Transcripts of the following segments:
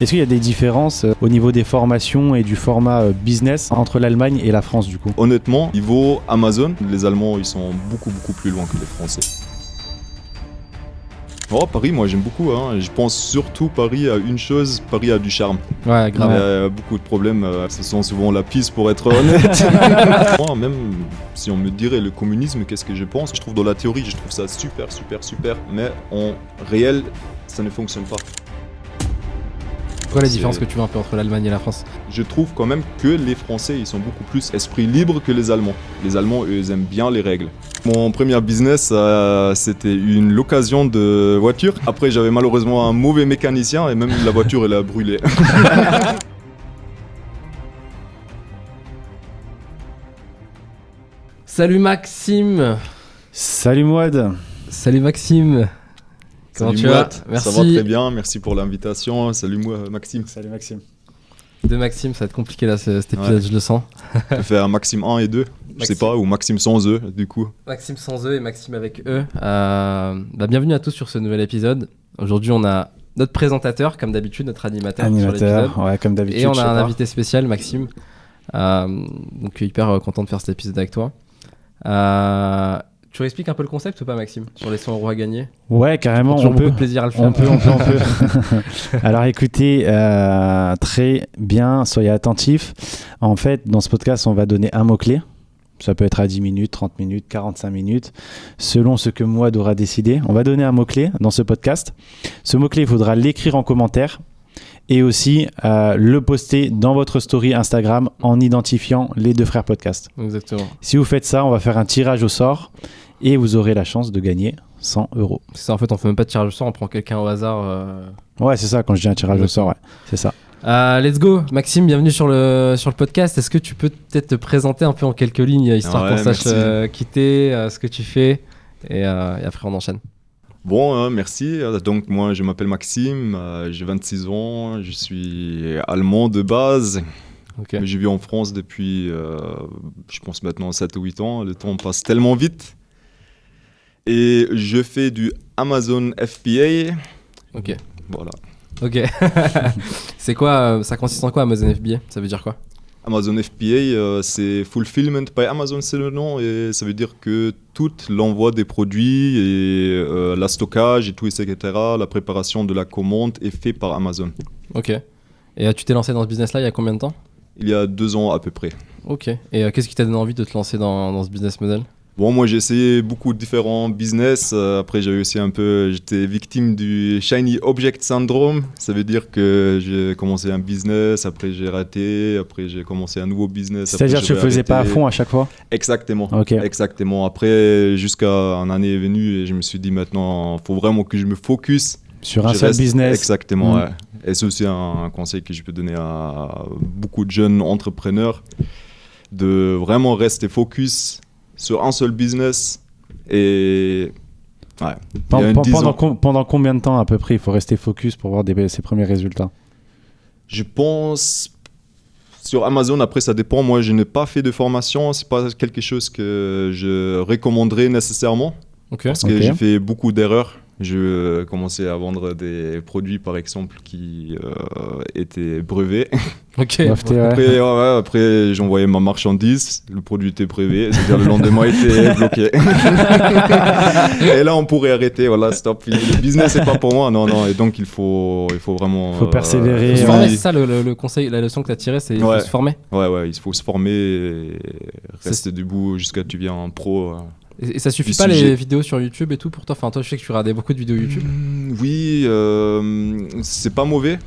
Est-ce qu'il y a des différences au niveau des formations et du format business entre l'Allemagne et la France du coup? Honnêtement, niveau Amazon, les Allemands ils sont beaucoup plus loin que les Français. Oh, Paris, moi j'aime beaucoup. Je pense surtout Paris a une chose, Paris a du charme. Ouais, grave. Il y a beaucoup de problèmes, ce sont souvent la pisse pour être honnête. Moi, même si on me dirait le communisme, qu'est-ce que je pense? Je trouve dans la théorie, je trouve ça super, mais en réel, ça ne fonctionne pas. Quoi la différence que tu vois un peu entre l'Allemagne et la France? Je trouve quand même que les Français, ils sont beaucoup plus esprit libre que les Allemands. Les Allemands, eux, ils aiment bien les règles. Mon premier business, c'était une location de voiture. Après, j'avais malheureusement un mauvais mécanicien et même la voiture, elle a brûlé. Salut Maxime. Salut Mouad. Salut Maxime. Comment Salut tu Mouad. vas? Merci. Ça va très bien, merci pour l'invitation. Salut moi, Maxime. Salut Maxime. De Maxime, ça va être compliqué là cet épisode, Ouais. je le sens. Tu peux faire Maxime 1 et 2, je sais pas, ou Maxime sans E du coup. Maxime sans E et Maxime avec E. Bienvenue à tous sur ce nouvel épisode. Aujourd'hui, on a notre présentateur, comme d'habitude, notre animateur sur l'épisode. Ouais, comme d'habitude. Et on je a sais un pas. invité spécial, Maxime. Donc hyper content de faire cet épisode avec toi. Tu expliques un peu le concept ou pas, Maxime, sur les 100 euros à gagner? Ouais, carrément, Toujours on beaucoup peut. de plaisir à le faire. On peut. Alors écoutez, très bien, soyez attentifs. En fait, dans ce podcast, on va donner un mot-clé. Ça peut être à 10 minutes, 30 minutes, 45 minutes, selon ce que Mouad aura décidé. On va donner un mot-clé dans ce podcast. Ce mot-clé, il faudra l'écrire en commentaire et aussi le poster dans votre story Instagram en identifiant les deux frères podcast. Exactement. Si vous faites ça, on va faire un tirage au sort et vous aurez la chance de gagner 100 euros. C'est ça, en fait, on fait même pas de tirage au sort, on prend quelqu'un au hasard. Ouais, c'est ça, quand je dis un tirage au sort, ouais, c'est ça. Let's go, Maxime, bienvenue sur le podcast. Est-ce que tu peux peut-être te présenter un peu en quelques lignes, histoire Ouais, qu'on sache merci. qui t'es, ce que tu fais, et après on enchaîne. Bon, merci. Donc moi, je m'appelle Maxime, j'ai 26 ans, je suis allemand de base. Ok. Mais je vis en France depuis, je pense maintenant 7 ou 8 ans. Le temps passe tellement vite. Et je fais du Amazon FBA. Ok. Voilà. Ok. C'est quoi, ça consiste en quoi Amazon FBA? Ça veut dire quoi? Amazon FBA, c'est Fulfillment by Amazon, c'est le nom. Et ça veut dire que tout l'envoi des produits et la stockage et tout, etc., la préparation de la commande est fait par Amazon. Ok. Et tu t'es lancé dans ce business-là il y a combien de temps? Il y a 2 ans à peu près. Ok. Et qu'est-ce qui t'a donné envie de te lancer dans ce business model? Bon, moi j'ai essayé beaucoup de différents business. Après, j'étais victime du Shiny Object Syndrome. Ça veut dire que j'ai commencé un business, après j'ai raté, après j'ai commencé un nouveau business. C'est-à-dire après, que tu le faisais pas à arrêté. fond à chaque fois? Exactement. Ok. Exactement. Après, jusqu'à un année est venue et je me suis dit maintenant, il faut vraiment que je me focus. Sur un Je seul reste- business? Exactement, Mm. ouais. Et c'est aussi un conseil que je peux donner à beaucoup de jeunes entrepreneurs, de vraiment rester focus sur un seul business. Et ouais. Il y a une 10 ans, Pendant combien de temps à peu près il faut rester focus pour voir ses premiers résultats? je pense sur Amazon, après ça dépend. Moi, je n'ai pas fait de formation, c'est pas quelque chose que je recommanderais nécessairement. Ok. Parce que Ok. j'ai fait beaucoup d'erreurs. Je commençais à vendre des produits, par exemple, qui étaient brevets. Ok. Breveté, ouais. Après, j'envoyais ma marchandise, le produit était brevet, c'est-à-dire le lendemain il était bloqué. Et là, on pourrait arrêter, voilà, stop, le business c'est pas pour moi, non. Et donc il faut vraiment. Faut persévérer, Se ouais. former, c'est ça le conseil, la leçon que tu as tirée, c'est il faut Ouais. se former. Ouais, il faut se former et rester debout jusqu'à ce que tu deviens un pro. Et ça suffit Du pas sujet. les vidéos sur YouTube et tout pour toi? Enfin, toi, je sais que tu regardais beaucoup de vidéos YouTube. Oui, c'est pas mauvais,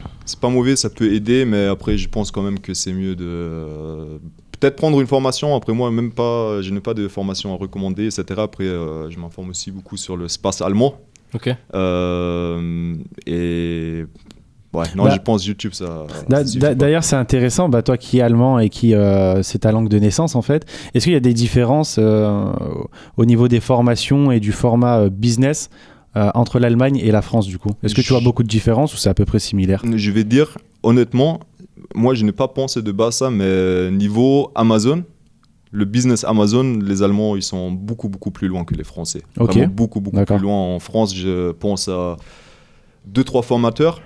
ça peut aider, mais après je pense quand même que c'est mieux de peut-être prendre une formation. Après moi, je n'ai pas de formation à recommander, etc. Après, je m'informe aussi beaucoup sur le space allemand. Ok. Et ouais, non, je pense YouTube ça. ça suffit pas. D'ailleurs, c'est intéressant, toi qui es allemand et qui c'est ta langue de naissance en fait. Est-ce qu'il y a des différences au niveau des formations et du format business entre l'Allemagne et la France du coup? Est-ce que tu vois beaucoup de différences ou c'est à peu près similaire? Je vais dire honnêtement, moi je n'ai pas pensé de bas ça, mais niveau Amazon, le business Amazon, les Allemands ils sont beaucoup plus loin que les Français. Ok. Vraiment beaucoup D'accord. plus loin. En France, je pense à 2-3 formateurs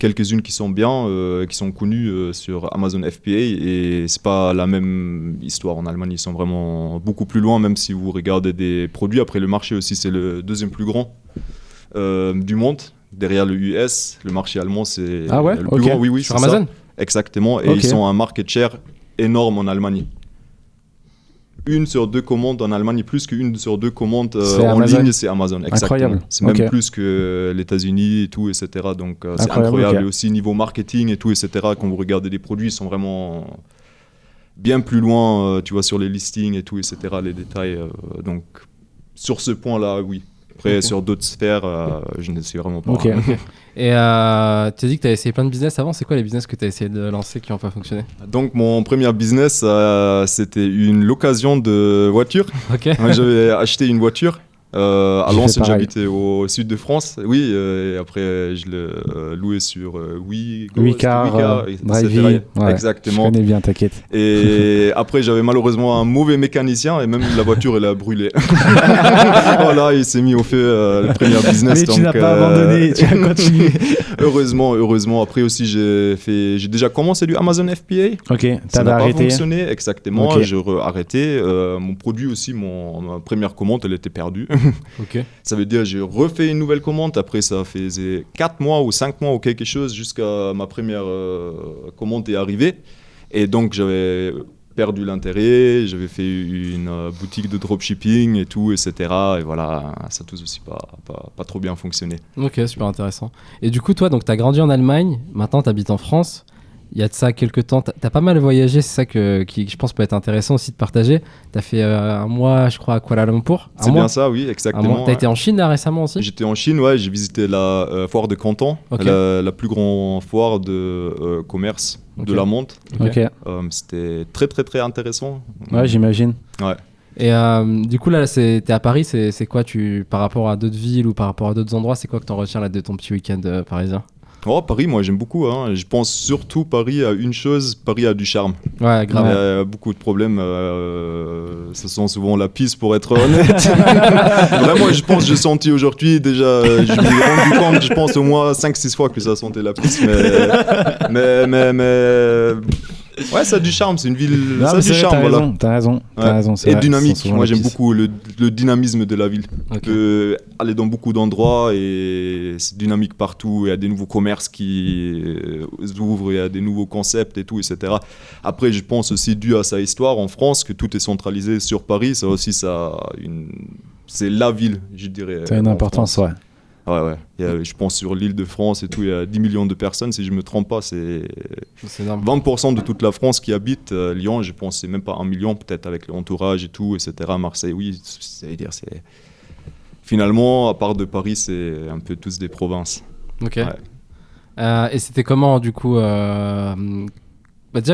quelques-unes qui sont bien, qui sont connues sur Amazon FBA, et c'est pas la même histoire en Allemagne. Ils sont vraiment beaucoup plus loin, même si vous regardez des produits. Après, le marché aussi, c'est le deuxième plus grand du monde. Derrière le US, le marché allemand, c'est le plus grand. Oui, sur Amazon. Exactement. Et ils ont un market share énorme en Allemagne. 1 sur 2 commandes en Allemagne, plus qu'une sur 2 commandes en ligne, c'est Amazon. Exactement. Incroyable. C'est même plus que les États-Unis et tout, etc. Donc c'est incroyable. Et aussi niveau marketing et tout, etc. Quand vous regardez les produits, ils sont vraiment bien plus loin, tu vois, sur les listings et tout, etc. Les détails. Donc sur ce point-là, oui. Après, sur d'autres sphères, je ne sais vraiment pas. Et tu as dit que tu as essayé plein de business avant. C'est quoi les business que tu as essayé de lancer qui n'ont pas fonctionné? Donc, mon premier business, c'était une location de voiture. Moi, j'avais acheté une voiture. À Lens, j'habitais au sud de France. Oui, et après, je l'ai loué sur Wicar, Drivey. Exactement. Je connais bien, t'inquiète. Et après, j'avais malheureusement un mauvais mécanicien et même la voiture, elle a brûlé. Voilà, il s'est mis au feu le premier business. Mais donc, tu n'as pas abandonné, tu as continué. Heureusement. Après aussi, j'ai déjà commencé du Amazon FBA. Ok, ça n'a pas arrêté. fonctionné, exactement. J'ai arrêté. Mon produit aussi, ma première commande, elle était perdue. Ça veut dire j'ai refait une nouvelle commande. Après, ça faisait 4 mois ou 5 mois ou quelque chose jusqu'à ma première commande est arrivée. Et donc, j'avais perdu l'intérêt. J'avais fait une boutique de dropshipping et tout, etc. Et voilà, ça a tout aussi pas trop bien fonctionné. Ok, super intéressant. Et du coup, toi, tu as grandi en Allemagne. Maintenant, tu habites en France. Il y a de ça quelques temps, t'as pas mal voyagé, c'est ça qui je pense peut être intéressant aussi de partager. T'as fait un mois, je crois, à Kuala Lumpur. C'est bien ça, oui, exactement. T'as été en Chine là récemment aussi? J'étais en Chine, ouais, j'ai visité la foire de Canton, la plus grande foire de commerce de la montre. C'était très très très intéressant. Ouais, j'imagine. Ouais. Et du coup là, t'es à Paris, c'est quoi par rapport à d'autres villes ou par rapport à d'autres endroits, c'est quoi que t'en retiens là de ton petit week-end parisien? Oh, Paris, moi j'aime beaucoup. Je pense surtout Paris a une chose, Paris a du charme. Ouais, grave. Il y a beaucoup de problèmes. Ce sont souvent la piste, pour être honnête. Vraiment, je pense que j'ai senti aujourd'hui déjà, je me suis rendu compte, je pense au moins 5-6 fois que ça sentait la piste. Mais ouais, ça a du charme, c'est une ville. Non, ça a du charme. T'as raison. Et dynamique. Moi, j'aime beaucoup le dynamisme de la ville. Tu peux aller dans beaucoup d'endroits et c'est dynamique partout. Il y a des nouveaux commerces qui ouvrent, il y a des nouveaux concepts et tout, etc. Après, je pense aussi, dû à sa histoire en France, que tout est centralisé sur Paris. Ça aussi, c'est la ville, je dirais. C'est une importance, ouais. Ouais. Je pense sur l'île de France et tout, il y a 10 millions de personnes, si je ne me trompe pas, c'est 20% de toute la France qui habite. Lyon, je pense, c'est même pas 1 million, peut-être avec l'entourage et tout, etc. Marseille, oui, c'est finalement, à part de Paris, c'est un peu tous des provinces. Ok. Ouais. Et c'était comment, du coup déjà,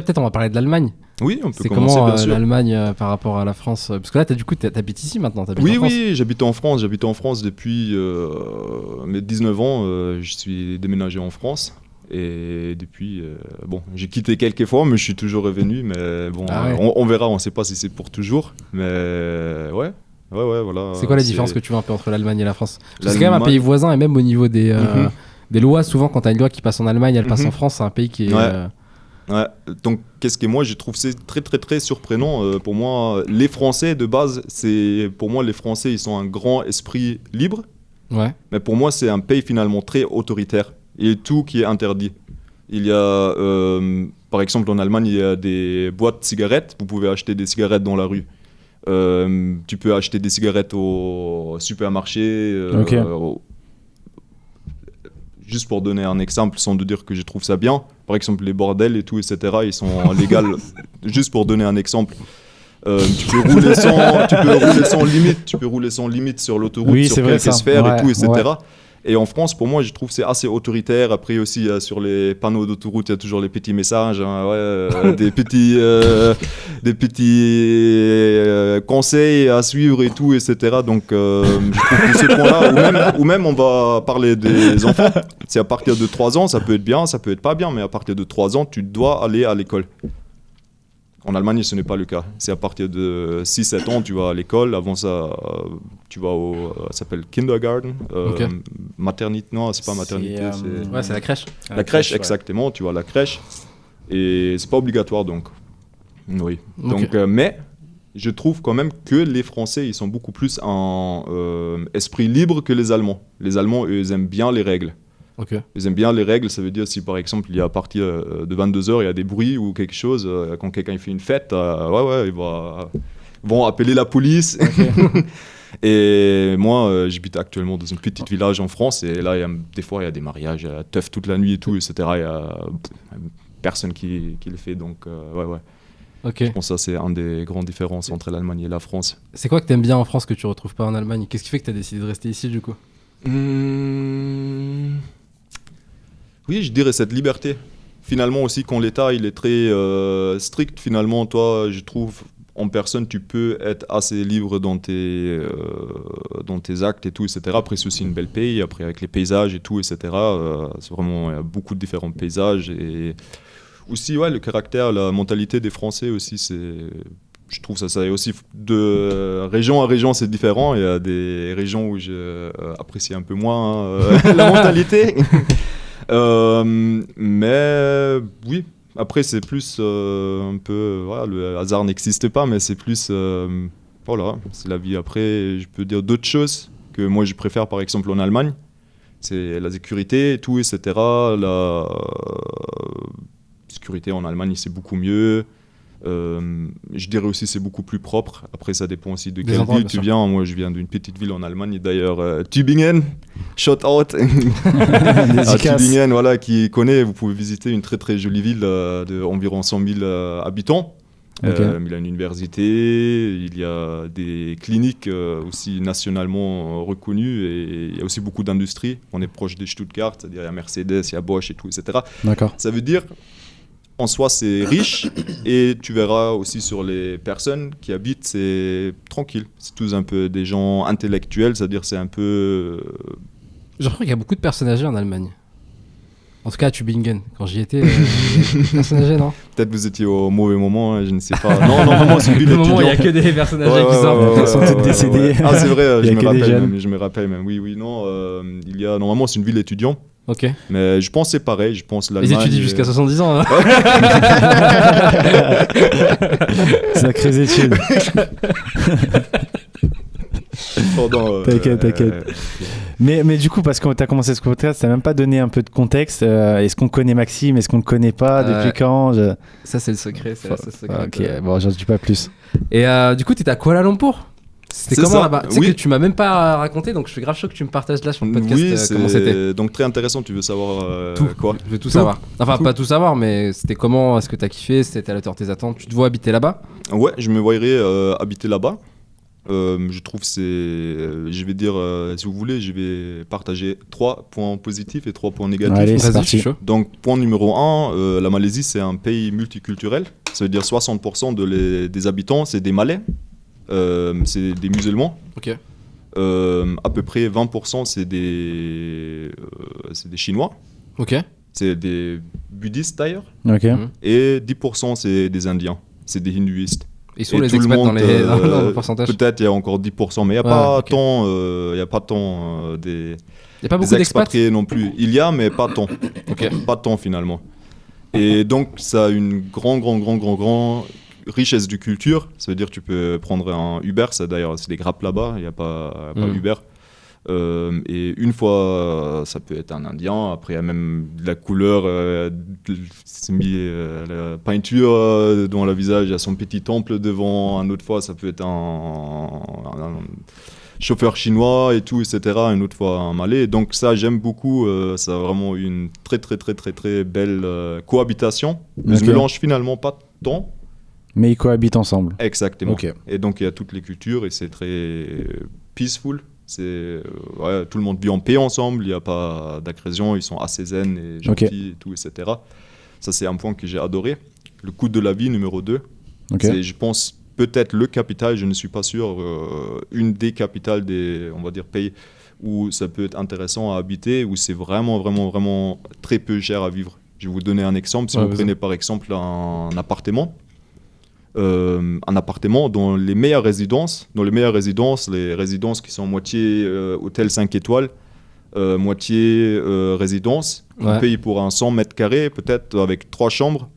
peut-être on va parler de l'Allemagne. Oui, on peut c'est commencer, bien sûr. L'Allemagne par rapport à la France? Parce que là, t'habites ici maintenant. Oui, j'habite en France. J'habite en France depuis mes 19 ans. Je suis déménagé en France. Et depuis, j'ai quitté quelques fois, mais je suis toujours revenu. Mais bon, on verra. On ne sait pas si c'est pour toujours. Mais ouais, voilà. C'est quoi la différence que tu vois un peu entre l'Allemagne et la France? Parce que c'est quand même un pays voisin, et même au niveau des lois, souvent, quand tu as une loi qui passe en Allemagne, elle passe en France. C'est un pays qui est... Ouais, donc qu'est-ce que moi je trouve c'est très très très surprenant pour moi, les Français de base, pour moi les Français ils sont un grand esprit libre, mais pour moi c'est un pays finalement très autoritaire et tout qui est interdit. Il y a par exemple en Allemagne il y a des boîtes de cigarettes, vous pouvez acheter des cigarettes dans la rue. Tu peux acheter des cigarettes au supermarché. Juste pour donner un exemple, sans de dire que je trouve ça bien, par exemple les bordels et tout, etc., ils sont légaux. Juste pour donner un exemple, tu peux rouler sans limite sur l'autoroute, sur quelques sphères et tout, etc. Et en France, pour moi, je trouve que c'est assez autoritaire. Après aussi, sur les panneaux d'autoroute, il y a toujours les petits messages, des petits conseils à suivre et tout, etc. Donc, je trouve que ce point-là, ou même on va parler des enfants. C'est à partir de 3 ans, ça peut être bien, ça peut être pas bien, mais à partir de 3 ans, tu dois aller à l'école. En Allemagne, ce n'est pas le cas. C'est à partir de 6-7 ans, tu vas à l'école. Avant ça, tu vas ça s'appelle kindergarten. Ok. Maternité, non, c'est pas maternité. Ouais, c'est la crèche. La crèche, ouais. exactement. Tu vas à la crèche. Et c'est pas obligatoire, donc. Oui. Ok. Donc, mais je trouve quand même que les Français, ils sont beaucoup plus en esprit libre que les Allemands. Les Allemands, eux, ils aiment bien les règles. Ok. Ils aiment bien les règles, ça veut dire si par exemple il y a à partir de 22h, il y a des bruits ou quelque chose, quand quelqu'un il fait une fête, ils vont appeler la police. Et moi, j'habite actuellement dans un petit village en France et là, des fois, il y a des mariages, il y a teuf toute la nuit et tout, etc. Il y a personne qui le fait, donc ouais. Ok. Je pense que ça, c'est une des grandes différences entre l'Allemagne et la France. C'est quoi que t'aimes bien en France que tu retrouves pas en Allemagne? Qu'est-ce qui fait que t'as décidé de rester ici du coup? Oui, je dirais cette liberté. Finalement aussi, quand l'État il est très strict, finalement, toi, je trouve, en personne, tu peux être assez libre dans tes actes et tout, etc. Après, c'est aussi une belle pays, après avec les paysages et tout, etc. C'est vraiment, il y a beaucoup de différents paysages. Et aussi, ouais, le caractère, la mentalité des Français aussi, je trouve ça est aussi de région à région, c'est différent. Il y a des régions où j'apprécie un peu moins la mentalité. Mais oui, après c'est plus un peu, voilà, le hasard n'existe pas, mais c'est plus, voilà, c'est la vie. Après, je peux dire d'autres choses que moi je préfère, par exemple en Allemagne, c'est la sécurité et tout, etc. La sécurité en Allemagne, c'est beaucoup mieux. Je dirais aussi c'est beaucoup plus propre. Après, ça dépend aussi de quelle ville tu viens. Moi, je viens d'une petite ville en Allemagne, d'ailleurs, Tübingen, shout out. Tübingen, voilà, qui connaît, vous pouvez visiter une très très jolie ville d'environ 100 000 habitants. Okay. Il y a une université, il y a des cliniques aussi nationalement reconnues et il y a aussi beaucoup d'industries. On est proche de Stuttgart, c'est-à-dire il y a Mercedes, il y a Bosch et tout, etc. D'accord. Ça veut dire en soi, c'est riche et tu verras aussi sur les personnes qui habitent, c'est tranquille. C'est tous un peu des gens intellectuels, c'est-à-dire c'est un peu... Je crois qu'il y a beaucoup de personnes âgées en Allemagne. En tout cas à Tübingen, quand j'y étais, personnes âgées, non? Peut-être vous étiez au mauvais moment, hein, je ne sais pas. Non, normalement, c'est une ville étudiante. Il n'y a que des personnes âgées qui sortent. Ils sont toutes décédées. Ah, c'est vrai, Il y a que des jeunes. je me rappelle même. Oui, non. Il y a, normalement, c'est une ville étudiante. Ok. Mais je pense que c'est pareil. Je pense Ils l'Allemagne. étudient jusqu'à 70 ans. Hein. Sacrées études. T'inquiète. Mais du coup, parce que tu as commencé ce podcast, tu n'as même pas donné un peu de contexte. Est-ce qu'on connaît Maxime? Est-ce qu'on ne le connaît pas? Depuis quand? Ça, c'est le secret. C'est le secret. Ok, bon, j'en dis pas plus. Et du coup, tu étais à Kuala Lumpur? C'était comment là-bas? Tu sais que tu m'as même pas raconté, donc je suis grave chaud que tu me partages là sur le podcast comment c'était. Donc très intéressant, tu veux savoir tout. Quoi? Je veux tout savoir. Enfin, pas tout savoir, mais c'était comment? Est-ce que t'as kiffé? C'était à la hauteur de tes attentes? Tu te vois habiter là-bas? Ouais, je me voyerais habiter là-bas. Je trouve je vais dire, si vous voulez, je vais partager 3 points positifs et 3 points négatifs. Allez, c'est parti. Donc, point numéro 1, la Malaisie, c'est un pays multiculturel. Ça veut dire 60% des habitants, c'est des Malais, c'est des musulmans. Ok. À peu près 20%, c'est des Chinois. Ok. C'est des bouddhistes d'ailleurs. Ok. Et 10%, c'est des Indiens. C'est des hindouistes. Ils sont les expats dans le pourcentage. Peut-être il y a encore 10%, mais il n'y a pas tant, des expatriés non plus. Il y a, mais pas tant. Pas tant finalement. Et donc, ça a une grande richesse de culture. Ça veut dire que tu peux prendre un Uber. D'ailleurs, c'est des grappes là-bas. Il n'y a pas Uber. Et une fois, ça peut être un Indien. Après, il y a même de la couleur, la peinture dans le visage. Il y a son petit temple devant. Une autre fois, ça peut être un chauffeur chinois et tout, etc. Une autre fois, un Malais. Donc ça, j'aime beaucoup. Ça a vraiment une très belle cohabitation. Ils se mélangent finalement pas tant. Mais ils cohabitent ensemble. Exactement. Et donc, il y a toutes les cultures et c'est très peaceful. Tout le monde vit en paix ensemble, il n'y a pas d'agression, ils sont assez zen et gentils et tout, etc. Ça, c'est un point que j'ai adoré. Le coût de la vie, numéro 2. C'est, je pense, peut-être le capital, je ne suis pas sûr, une des capitales des, on va dire, pays où ça peut être intéressant à habiter, où c'est vraiment très peu cher à vivre. Je vais vous donner un exemple. Si vous prenez par exemple un appartement, un appartement dans les meilleures résidences. Les résidences qui sont moitié hôtel 5 étoiles, moitié résidence. Ouais. On paye pour un 100 mètres carrés, peut-être avec 3 chambres,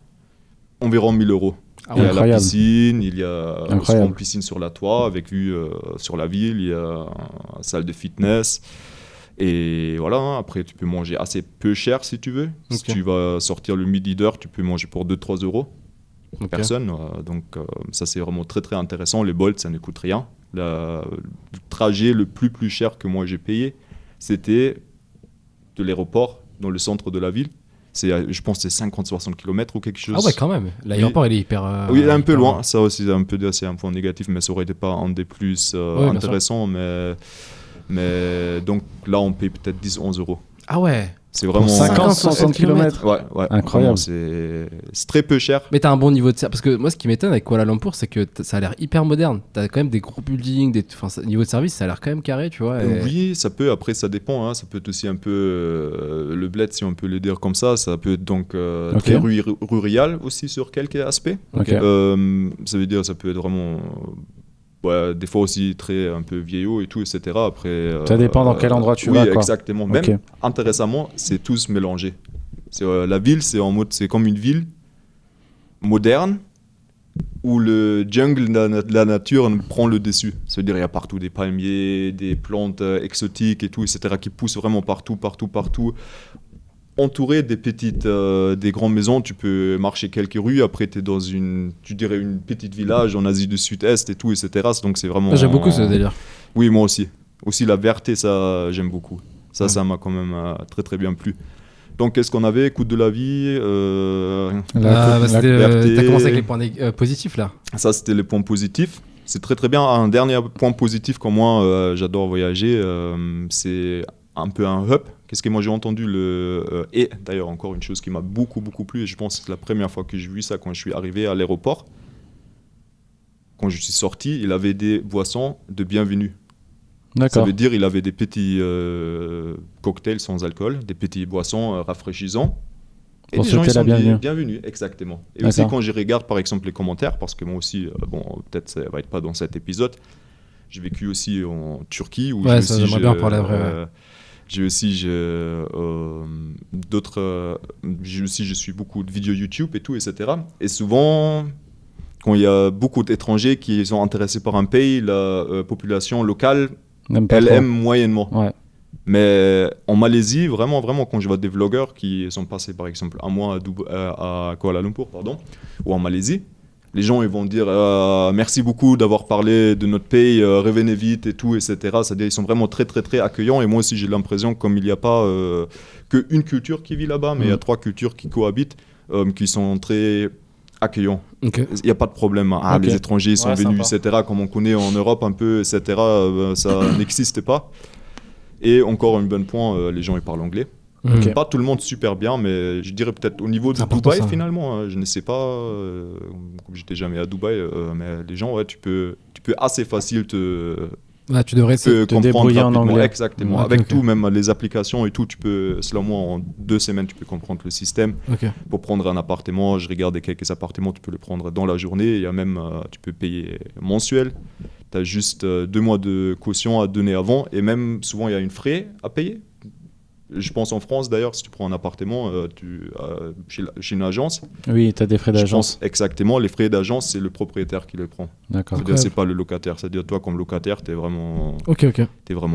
environ 1000 euros. Ah Il y a la incroyable. piscine, il y a Incroyable. souvent une piscine sur la toit avec vue sur la ville, il y a une salle de fitness. Et voilà, hein, après tu peux manger assez peu cher si tu veux. Si Ok. tu vas sortir le midi d'heure, tu peux manger pour 2-3 euros Ok. personne. Donc ça c'est vraiment très très intéressant. Les Bolt ça ne coûte rien. Le trajet le plus cher que moi j'ai payé, c'était de l'aéroport dans le centre de la ville. Je pense que c'est 50-60 km ou quelque chose. Ah ouais, quand même. L'aéroport, il est hyper. Oui, il est un peu hyper loin. Ça aussi, c'est un point négatif, mais ça aurait été pas un des plus Ouais, bien intéressants. Mais donc là, on paye peut-être 10-11 euros. Ah ouais. C'est vraiment. 50-60 km. Ouais, Incroyable. vraiment, c'est très peu cher. Mais t'as un bon niveau de service. Parce que moi, ce qui m'étonne avec Kuala Lumpur, c'est que ça a l'air hyper moderne. T'as quand même des gros buildings, niveau de service, ça a l'air quand même carré, tu vois. Et... Oui, ça peut. Après, ça dépend. Hein, ça peut être aussi un peu le bled, si on peut le dire comme ça. Ça peut être donc très rural aussi sur quelques aspects. Ok. Ça veut dire ça peut être vraiment. Ouais, des fois aussi très un peu vieillot et tout, etc. Après, Ça dépend dans quel endroit tu oui, vas, quoi. exactement. Même Ok. intéressamment, c'est tous mélangé. La ville, c'est comme une ville moderne où le jungle de la nature prend le dessus. Ça veut dire il y a partout des palmiers, des plantes exotiques et tout, etc. qui poussent vraiment partout. Entouré des grandes maisons, tu peux marcher quelques rues, après tu es dans une petite village en Asie du Sud-Est et tout, etc. Donc c'est vraiment... J'aime beaucoup ce délire. Oui, moi aussi. Aussi la verté, ça j'aime beaucoup. Ça, Ouais. ça m'a quand même très très bien plu. Donc qu'est-ce qu'on avait? Coût de la vie, T'as commencé avec les points positifs là. ça c'était les points positifs. C'est très très bien. Un dernier point positif, comme moi j'adore voyager, c'est un peu un hub. Qu'est-ce que moi j'ai entendu et d'ailleurs encore une chose qui m'a beaucoup plu, et je pense que c'est la première fois que j'ai vu ça quand je suis arrivé à l'aéroport. Quand je suis sorti, il avait des boissons de bienvenue. Ça D'accord. veut dire il avait des petits cocktails sans alcool, des petits boissons rafraîchissants. Et Pour les gens, souhaiter ils la sont bienvenue. bienvenus, exactement. Et D'accord. aussi quand je regarde par exemple les commentaires, parce que moi aussi, peut-être ça va être pas dans cet épisode, j'ai vécu aussi en Turquie. Où Ouais, ça, j'aimerais bien en parler après, ouais. Je suis beaucoup de vidéos YouTube et tout, etc. Et souvent, quand il y a beaucoup d'étrangers qui sont intéressés par un pays, la population locale, Même pas elle trop. aime moyennement. Ouais. Mais en Malaisie, vraiment, quand je vois des vlogueurs qui sont passés, par exemple, un mois à Kuala Lumpur, ou en Malaisie, les gens ils vont dire merci beaucoup d'avoir parlé de notre pays, revenez vite et tout, etc. C'est-à-dire ils sont vraiment très très très accueillants, et moi aussi j'ai l'impression, comme il n'y a pas qu'une culture qui vit là-bas, mais il y a 3 cultures qui cohabitent, qui sont très accueillants. Ok. Il n'y a pas de problème. Ok. Les étrangers sont Ouais, venus, sympa. etc. Comme on connaît en Europe un peu, etc. Ça n'existe pas. Et encore un bon point, les gens ils parlent anglais. Ok. Pas tout le monde super bien, mais je dirais peut-être au niveau de C'est important, Dubaï ça. finalement. Je ne sais pas, comme j'étais jamais à Dubaï, mais les gens, ouais, tu peux assez facile Ouais, tu devrais essayer. comprendre débrouiller en rapidement. anglais. Exactement. Ouais, Avec ok. tout, même les applications et tout, tu peux, selon moi, en 2 semaines, tu peux comprendre le système. Ok. Pour prendre un appartement, je regardais quelques appartements, tu peux le prendre dans la journée. Il y a même, tu peux payer mensuel. Tu as juste 2 mois de caution à donner avant, et même souvent il y a une frais à payer. Je pense en France d'ailleurs, si tu prends un appartement chez une agence, Oui, tu as des frais je d'agence. pense exactement, les frais d'agence, c'est le propriétaire qui les prend. D'accord. C'est-à-dire, c'est pas le locataire. C'est-à-dire, toi, comme locataire, t'es vraiment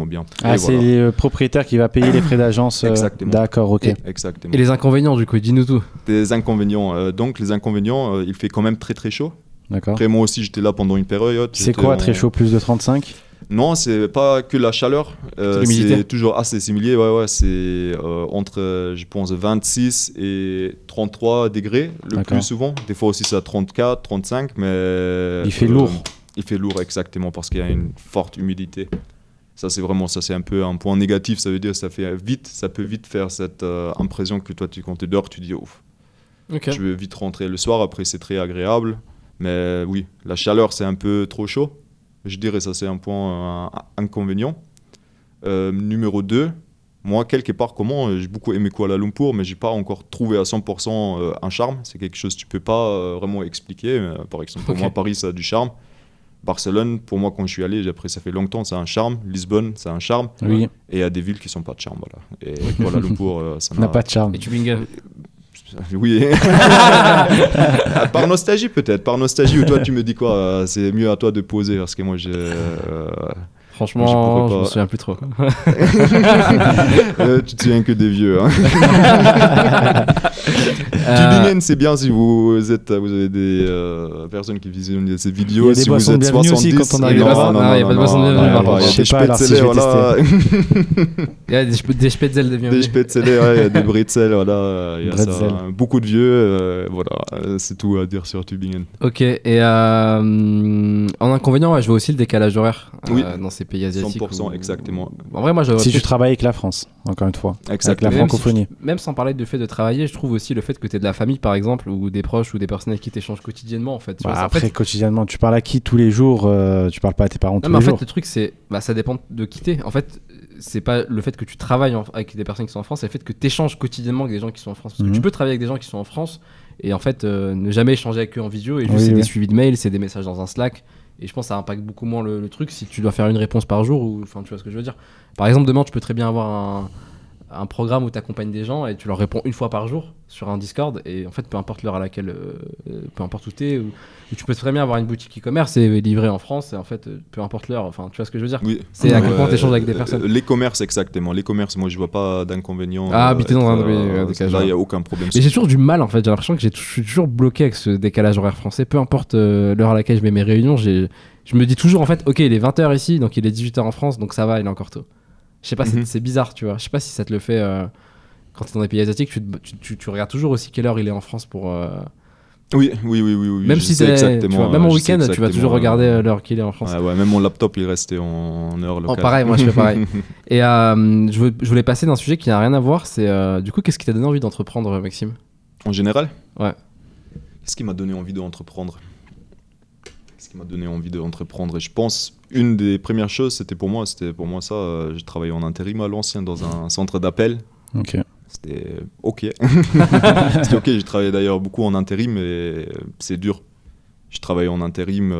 bien. Ah, Et c'est voilà. le propriétaire qui va payer les frais d'agence. Exactement. D'accord, ok. Exactement. Et les inconvénients, du coup, dis-nous tout. Des inconvénients. Donc, les inconvénients, il fait quand même très très chaud. D'accord. Après, moi aussi, j'étais là pendant une période. C'est J'étais quoi en- très chaud, plus de 35? Non, c'est pas que la chaleur. l'humidité. C'est toujours assez similaire. Ouais, c'est entre, je pense, 26 et 33 degrés le D'accord. plus souvent. Des fois aussi, c'est à 34, 35, mais... Il fait lourd. Il fait lourd, exactement, parce qu'il y a une forte humidité. Ça, c'est un peu un point négatif. Ça veut dire ça peut vite faire cette impression que toi, quand tu dors, tu dis, ouf, Ok. je veux vite rentrer le soir. Après, c'est très agréable. Mais oui, la chaleur, c'est un peu trop chaud. Je dirais ça, c'est un point inconvénient. Numéro 2, moi, quelque part, j'ai beaucoup aimé Kuala Lumpur, mais j'ai pas encore trouvé à 100% un charme. C'est quelque chose que tu peux pas vraiment expliquer. Par exemple, pour moi, Paris, ça a du charme. Barcelone, pour moi, quand je suis allé, après ça fait longtemps, c'est un charme. Lisbonne, c'est un charme. Oui. Et il y a des villes qui sont pas de charme, voilà. Et Kuala Lumpur, ça n'a pas de charme. Et Tübingen. Oui. Par nostalgie peut-être. Par nostalgie, ou toi tu me dis quoi, c'est mieux à toi de poser parce que moi franchement, je me souviens plus trop. Tu te souviens que des vieux. Hein. Tübingen, c'est bien si vous avez des personnes qui visionnent ces vidéos. Il y a des si boissons vous de êtes bienvenue 70, aussi quand on arrive là-bas. Non, il y a pas de boissons de bienvenue. Il y a des spätzle, voilà. Il y a des spätzle de bienvenue. Des spätzle, il y a des bretzel, voilà. Il y a ça, beaucoup de vieux, voilà. C'est tout à dire sur Tübingen. Ok, et en inconvénient, je vois aussi le décalage horaire dans ces pays asiatiques. 100%, exactement. En vrai, moi, si tu travailles avec la France, encore une fois, avec la francophonie. Même sans parler du fait de travailler, je trouve aussi le fait que tu aies de la famille, par exemple, ou des proches ou des personnes avec qui tu échanges quotidiennement, en fait. Après, quotidiennement, tu parles à qui tous les jours tu parles pas à tes parents tous les jours. En fait, le truc, c'est ça dépend de qui t'es. En fait, c'est pas le fait que tu travailles avec des personnes qui sont en France, c'est le fait que tu échanges quotidiennement avec des gens qui sont en France. Parce que tu peux travailler avec des gens qui sont en France et en fait, ne jamais échanger avec eux en vidéo et juste c'est des suivis de mails, c'est des messages dans un Slack. Et je pense que ça impacte beaucoup moins le truc si tu dois faire une réponse par jour ou enfin tu vois ce que je veux dire. Par exemple, demain tu peux très bien avoir un programme où tu accompagnes des gens et tu leur réponds une fois par jour sur un Discord et en fait peu importe l'heure à laquelle peu importe où t'es ou tu peux très bien avoir une boutique e-commerce et livrer en France et en fait peu importe l'heure, enfin tu vois ce que je veux dire. Oui. C'est à quel point t'échanges avec des personnes. L'e-commerce exactement, l'e-commerce moi je vois pas d'inconvénient. Habiter dans un décalage. Là il y a aucun problème. Et j'ai toujours du mal en fait, j'ai l'impression que je suis toujours bloqué avec ce décalage horaire français, peu importe l'heure à laquelle je mets mes réunions, je me dis toujours en fait ok il est 20h ici donc il est 18h en France donc ça va il est encore tôt. Je sais pas, c'est bizarre, tu vois. Je sais pas si ça te le fait quand tu es dans des pays asiatiques. Tu regardes toujours aussi quelle heure il est en France pour. Oui. Même si c'est exactement. Même en week-end, tu vas toujours regarder l'heure qu'il est en France. Ouais, même mon laptop, il est resté en heure locale. Pareil, moi je fais pareil. Et je voulais passer d'un sujet qui n'a rien à voir. C'est du coup, qu'est-ce qui t'a donné envie d'entreprendre, Maxime ? En général ? Ouais. Qu'est-ce qui m'a donné envie d'entreprendre ? Et je pense une des premières choses c'était pour moi ça, j'ai travaillé en intérim à l'ancien dans un centre d'appel. Ok. C'était ok. J'ai travaillé d'ailleurs beaucoup en intérim et c'est dur. J'ai travaillé en intérim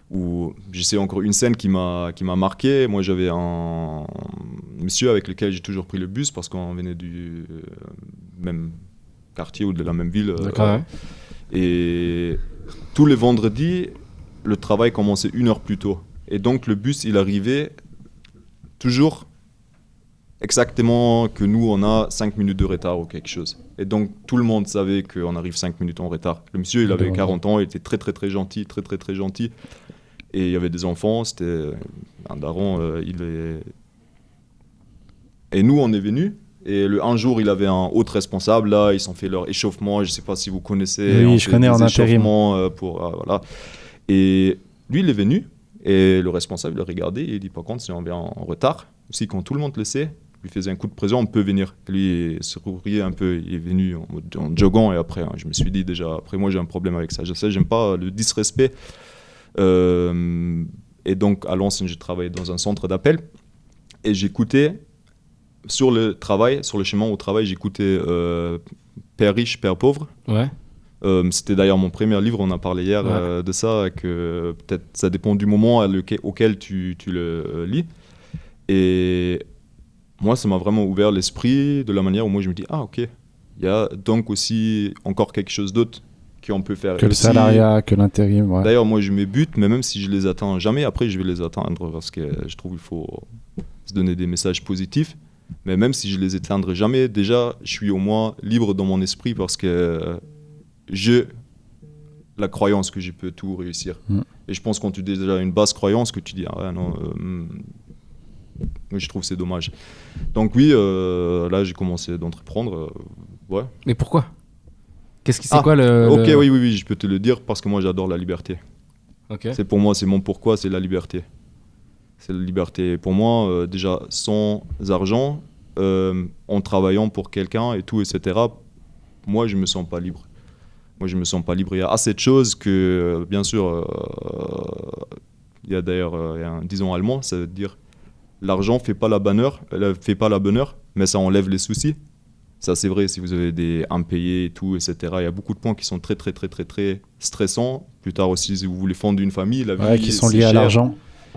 où je sais encore une scène qui m'a marqué. Moi j'avais un monsieur avec lequel j'ai toujours pris le bus parce qu'on venait du même quartier ou de la même ville. D'accord. Et tous les vendredis, le travail commençait 1 heure plus tôt. Et donc, le bus, il arrivait toujours exactement que nous, on a 5 minutes de retard ou quelque chose. Et donc, tout le monde savait qu'on arrive 5 minutes en retard. Le monsieur, il avait 40 ans, il était très, très, très gentil, très, très, très gentil. Et il y avait des enfants, c'était un daron. Et nous, on est venus. Et un jour, il avait un autre responsable, là, ils ont fait leur échauffement, je ne sais pas si vous connaissez. Oui, je connais en intérim. Voilà. Et lui, il est venu, et le responsable, il a regardé, et il dit, par contre, si on vient en retard, aussi quand tout le monde le sait, lui faisait un coup de pression, on peut venir. Lui, il se souriait un peu, il est venu en joggant, et après, je me suis dit déjà, après moi, j'ai un problème avec ça. Je sais, j'aime pas le disrespect. Et donc, à l'ancienne, j'ai travaillé dans un centre d'appel, et j'écoutais... Sur le chemin au travail, j'écoutais Père riche, Père pauvre. Ouais. C'était d'ailleurs mon premier livre, on a parlé hier de ça, que peut-être ça dépend du moment auquel tu le lis. Et moi, ça m'a vraiment ouvert l'esprit de la manière où moi je me dis, ah ok, il y a donc aussi encore quelque chose d'autre qu'on peut faire. Que le salariat, que l'intérim. Ouais. D'ailleurs, moi je mets but, mais même si je les atteins jamais, après je vais les atteindre parce que je trouve qu'il faut se donner des messages positifs. Mais même si je les atteindrai jamais, déjà, je suis au moins libre dans mon esprit parce que j'ai la croyance que je peux tout réussir. Et je pense quand tu as déjà une basse croyance que tu dis, ah ouais, non, je trouve que c'est dommage. Donc oui, là, j'ai commencé d'entreprendre. Ouais. Mais pourquoi ? Quoi le... Ok, oui, je peux te le dire parce que moi, j'adore la liberté. Okay. C'est pour moi, c'est mon pourquoi, c'est la liberté. C'est la liberté. Pour moi, déjà, sans argent, en travaillant pour quelqu'un et tout, etc., moi, je ne me sens pas libre. Il y a assez de choses que, bien sûr, il y a d'ailleurs un disons allemand, ça veut dire l'argent fait pas la bonne heure, mais ça enlève les soucis. Ça, c'est vrai, si vous avez des impayés et tout, etc. Il y a beaucoup de points qui sont très, très, très, très, très stressants. Plus tard aussi, si vous voulez fonder une famille, la vie, qui sont c'est liés à cher. l'argent.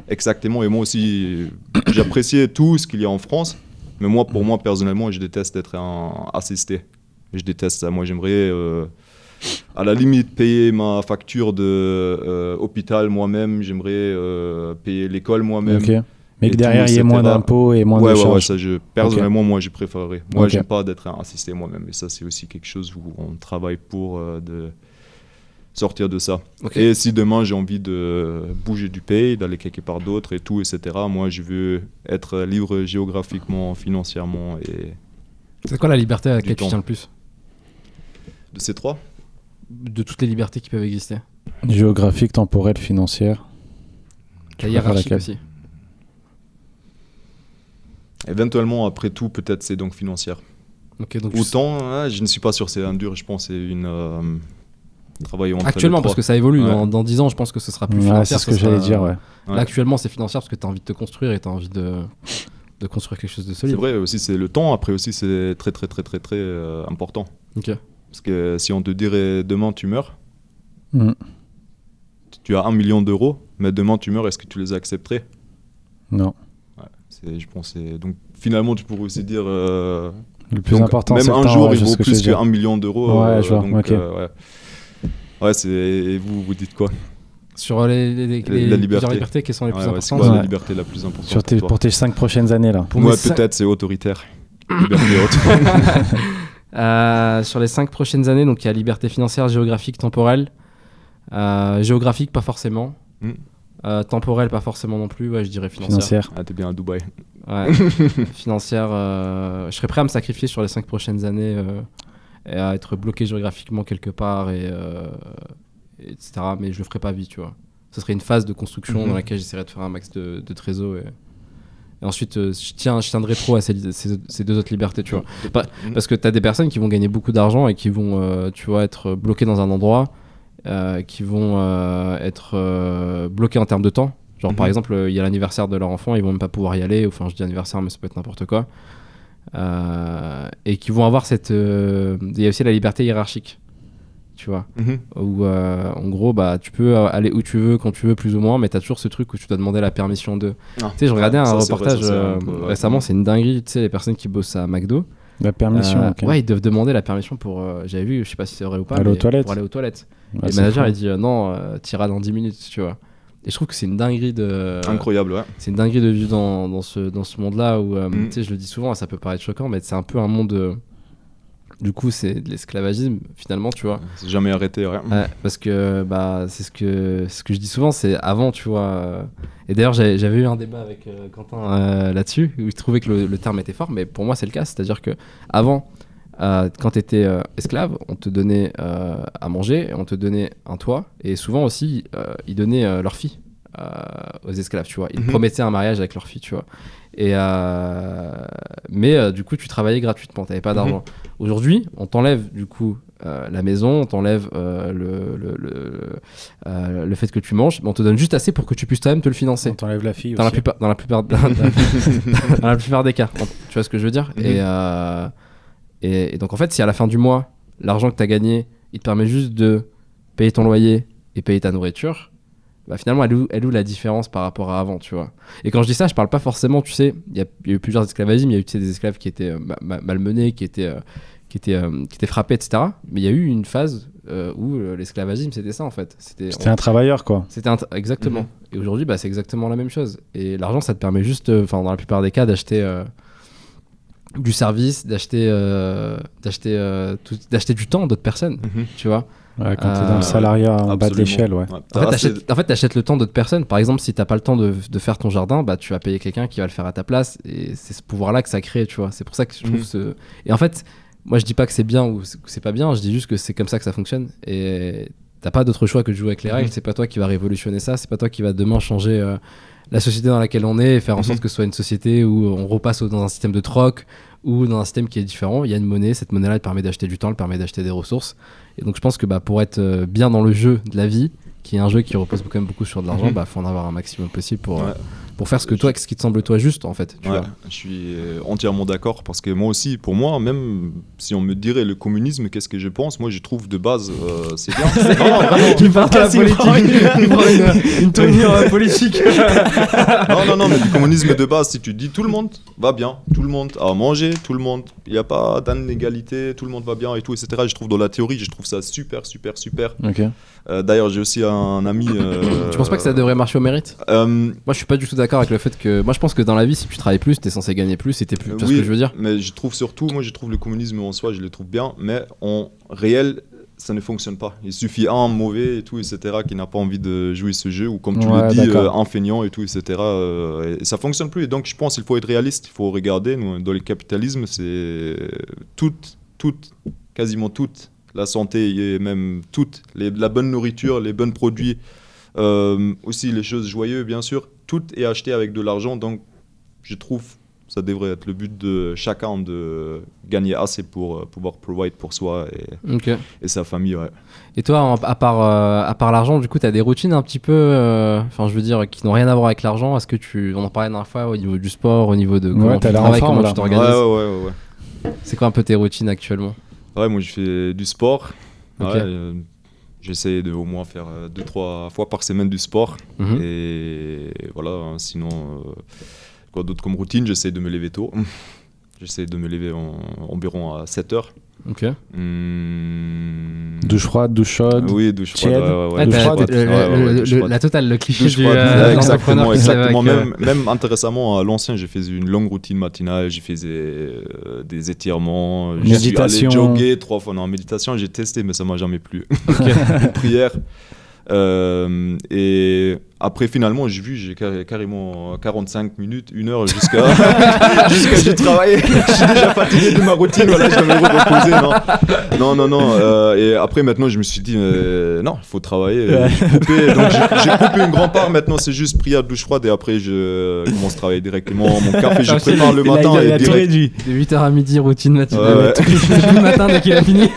Exactement. Et moi aussi, j'appréciais tout ce qu'il y a en France. Mais moi, pour moi, personnellement, je déteste être assisté. Je déteste ça. Moi, j'aimerais, à la limite, payer ma facture d'hôpital moi-même. J'aimerais payer l'école moi-même. Ok. Mais que Et derrière, tout, il y ait moins etc. d'impôts et moins de charges. Ça, personnellement, moi, je préférerais. Moi, Ok. j'aime pas d'être assisté moi-même. Et ça, c'est aussi quelque chose où on travaille pour de sortir de ça. Ok. Et si demain, j'ai envie de bouger du pays, d'aller quelque part d'autre et tout, etc., moi, je veux être libre géographiquement, financièrement et C'est quoi la liberté à laquelle tu temps. tiens le plus? de ces trois. De toutes les libertés qui peuvent exister. Géographique, temporelle, financière. La préfères hiérarchique laquelle? aussi. Éventuellement, après tout, peut-être c'est donc financière. Ok, donc Autant, je ne suis pas sûr, c'est un dur, je pense, c'est une travail entre actuellement, les parce trois. que ça évolue. Ouais. Dans 10 ans, je pense que ce sera plus Ouais, financier. c'est ce que j'allais dire, ouais. Ouais. Là, actuellement, c'est financier parce que tu as envie de te construire et tu as envie de construire quelque chose de C'est solide. vrai, aussi, c'est le temps. Après aussi, c'est très, très, très, très, très important. Ok. Parce que si on te dirait demain tu meurs, Mm. tu as 1 million d'euros, mais demain tu meurs, est-ce que tu les accepterais? Non. Je pense donc finalement tu pourrais aussi dire Le plus donc, important, même c'est le un temps, jour ouais, il je sais vaut ce que je plus veux dire. que 1 million d'euros. Ouais, je vois, donc, ok. ouais, et vous dites quoi? Sur les La plusieurs liberté. libertés, quelles sont les plus Ouais, ouais, c'est importantes? quoi la Ouais. liberté la plus importante Sur pour pour toi? tes 5 prochaines années, là. Pour Moi mes cinq- peut-être c'est autoritaire. Liberté haute. Sur les 5 prochaines années, donc il y a liberté financière, géographique, temporelle. Géographique, pas forcément. Mm. Temporelle, pas forcément non plus. Ouais, je dirais financière. Financière. Ah, t'es bien à Dubaï. Ouais. Financière, je serais prêt à me sacrifier sur les 5 prochaines années et à être bloqué géographiquement quelque part, etc. Mais je le ferai pas vite, tu vois. Ce serait une phase de construction dans laquelle j'essaierais de faire un max de trésor. Et ensuite, je tiendrai trop à ces deux autres libertés, tu vois. Parce que tu as des personnes qui vont gagner beaucoup d'argent et qui vont, tu vois, être bloquées dans un endroit, qui vont être bloquées en termes de temps. Genre, par exemple, il y a l'anniversaire de leur enfant, ils vont même pas pouvoir y aller. Enfin, je dis anniversaire, mais ça peut être n'importe quoi. Et qui vont avoir cette... Il y a aussi la liberté hiérarchique, tu vois. Où, en gros, bah, tu peux aller où tu veux, quand tu veux, plus ou moins, mais tu as toujours ce truc où tu dois demander la permission d'eux. Tu sais, je regardais un reportage récemment, c'est une dinguerie, tu sais, les personnes qui bossent à McDo. La permission, ok. Ouais, ils doivent demander la permission pour... j'avais vu, je sais pas si c'est vrai ou pas, Aller aux mais toilettes. pour aller aux toilettes. Ouais, Et le c'est manager, fou. il dit non, t'iras dans 10 minutes, tu vois. Et je trouve que c'est une dinguerie de... Incroyable, ouais. C'est une dinguerie de vivre dans ce monde-là où, tu sais, je le dis souvent, ça peut paraître choquant, mais c'est un peu un monde... du coup, c'est de l'esclavagisme, finalement, tu vois. C'est jamais arrêté, ouais. Ouais, parce que bah, c'est ce que je dis souvent, c'est avant, tu vois. Et d'ailleurs, j'avais eu un débat avec Quentin là-dessus, où il trouvait que le terme était fort, mais pour moi, c'est le cas. C'est-à-dire que avant, quand tu étais esclave, on te donnait à manger, on te donnait un toit, et souvent aussi, ils donnaient leur fille aux esclaves, tu vois. Ils promettaient un mariage avec leur fille, tu vois. Mais du coup, tu travaillais gratuitement, tu n'avais pas d'argent. Aujourd'hui, on t'enlève du coup la maison, on t'enlève le fait que tu manges, mais on te donne juste assez pour que tu puisses toi-même te le financer. On t'enlève la fille Dans la aussi. plupart des cas. Tu vois ce que je veux dire? Et donc en fait, si à la fin du mois, l'argent que tu as gagné, il te permet juste de payer ton loyer et payer ta nourriture, bah finalement, elle est où la différence par rapport à avant, tu vois? Et quand je dis ça, je parle pas forcément, tu sais, il y a eu plusieurs esclavagismes, il y a eu des esclaves qui étaient malmenés, qui étaient frappés, etc. Mais il y a eu une phase où l'esclavagisme, c'était ça en fait. C'était un travailleur, quoi. Exactement. Et aujourd'hui, bah, c'est exactement la même chose. Et l'argent, ça te permet juste, dans la plupart des cas, d'acheter du service, d'acheter du temps d'autres personnes, tu vois. Ouais, quand t'es dans le salariat en bas de l'échelle, ouais. En fait, t'achètes le temps d'autres personnes. Par exemple, si t'as pas le temps de faire ton jardin, bah, tu vas payer quelqu'un qui va le faire à ta place. Et c'est ce pouvoir-là que ça crée, tu vois. C'est pour ça que je trouve Et en fait, moi, je dis pas que c'est bien ou que c'est pas bien. Je dis juste que c'est comme ça que ça fonctionne. Et t'as pas d'autre choix que de jouer avec les règles. C'est pas toi qui va révolutionner ça. C'est pas toi qui va demain changer la société dans laquelle on est et faire en sorte que ce soit une société où on repasse dans un système de troc ou dans un système qui est différent. Il y a une monnaie. Cette monnaie-là, elle permet d'acheter du temps, elle permet d'acheter des ressources. Et donc je pense que pour être bien dans le jeu de la vie, qui est un jeu qui repose quand même beaucoup sur de l'argent, faut en avoir un maximum possible pour pour faire ce qui te semble toi juste en fait. Tu Ouais, vois. je suis entièrement d'accord parce que moi aussi, pour moi, même si on me dirait le communisme, qu'est-ce que je pense? Moi, je trouve de base, c'est bien. Non, vraiment. Il part à la politique, il prend une tournure politique. Non, mais du communisme de base, si tu dis tout le monde va bien, tout le monde a à manger, tout le monde, il n'y a pas d'inégalité, tout le monde va bien et tout, etc. Je trouve dans la théorie, je trouve ça super. Ok. D'ailleurs, j'ai aussi un ami. Tu penses pas que ça devrait marcher au mérite? Moi, je suis pas du tout d'accord avec le fait que. Moi, je pense que dans la vie, si tu travailles plus, t'es censé gagner plus et t'es plus. Tu vois ce que je veux dire? Mais je trouve surtout, moi, je trouve le communisme en soi, je le trouve bien, mais en réel, ça ne fonctionne pas. Il suffit un mauvais et tout, etc., qui n'a pas envie de jouer ce jeu, ou comme tu le dis, un feignant et tout, etc. Et ça fonctionne plus. Et donc, je pense qu'il faut être réaliste, il faut regarder. Nous, dans le capitalisme, c'est quasiment toute la santé et même toute, la bonne nourriture, les bons produits, aussi les choses joyeuses, bien sûr. Tout est acheté avec de l'argent, donc je trouve ça devrait être le but de chacun de gagner assez pour pouvoir provide pour soi et sa famille. Ouais. Et toi, à part l'argent, du coup, tu as des routines un petit peu, enfin, je veux dire, qui n'ont rien à voir avec l'argent. Est-ce que on en parlait la dernière fois au niveau du sport, au niveau de comment tu travailles, comment tu t'organises? Ouais. C'est quoi un peu tes routines actuellement? Ouais, moi, je fais du sport. Okay. Ouais, j'essaie de au moins faire 2-3 fois par semaine du sport. Et voilà, sinon... Quoi d'autre comme routine? J'essaie de me lever tôt. J'essaie de me lever environ à 7h. Ok. Douche froide, douche chaude. Oui, douche froide. La totale, le cliché douche du exactement. Avec, même intéressant, à l'ancienne, j'ai fait une longue routine matinale. J'ai fait des étirements. Méditation. Je suis allé jogger 3 fois. Non, méditation, j'ai testé, mais ça m'a jamais plu. Prière. Et après, finalement, j'ai carrément 45 minutes, 1 heure jusqu'à j'ai travaillé. Je suis déjà fatigué de ma routine, voilà, je dois me reposer. Non. Et après, maintenant, je me suis dit, non, il faut travailler. J'ai coupé une grande part. Maintenant, c'est juste prière, douche froide. Et après, je commence à travailler directement. Mon café, je prépare le matin. Il a tout réduit. De 8h à midi, routine matinale. Tout le matin dès qu'il a fini.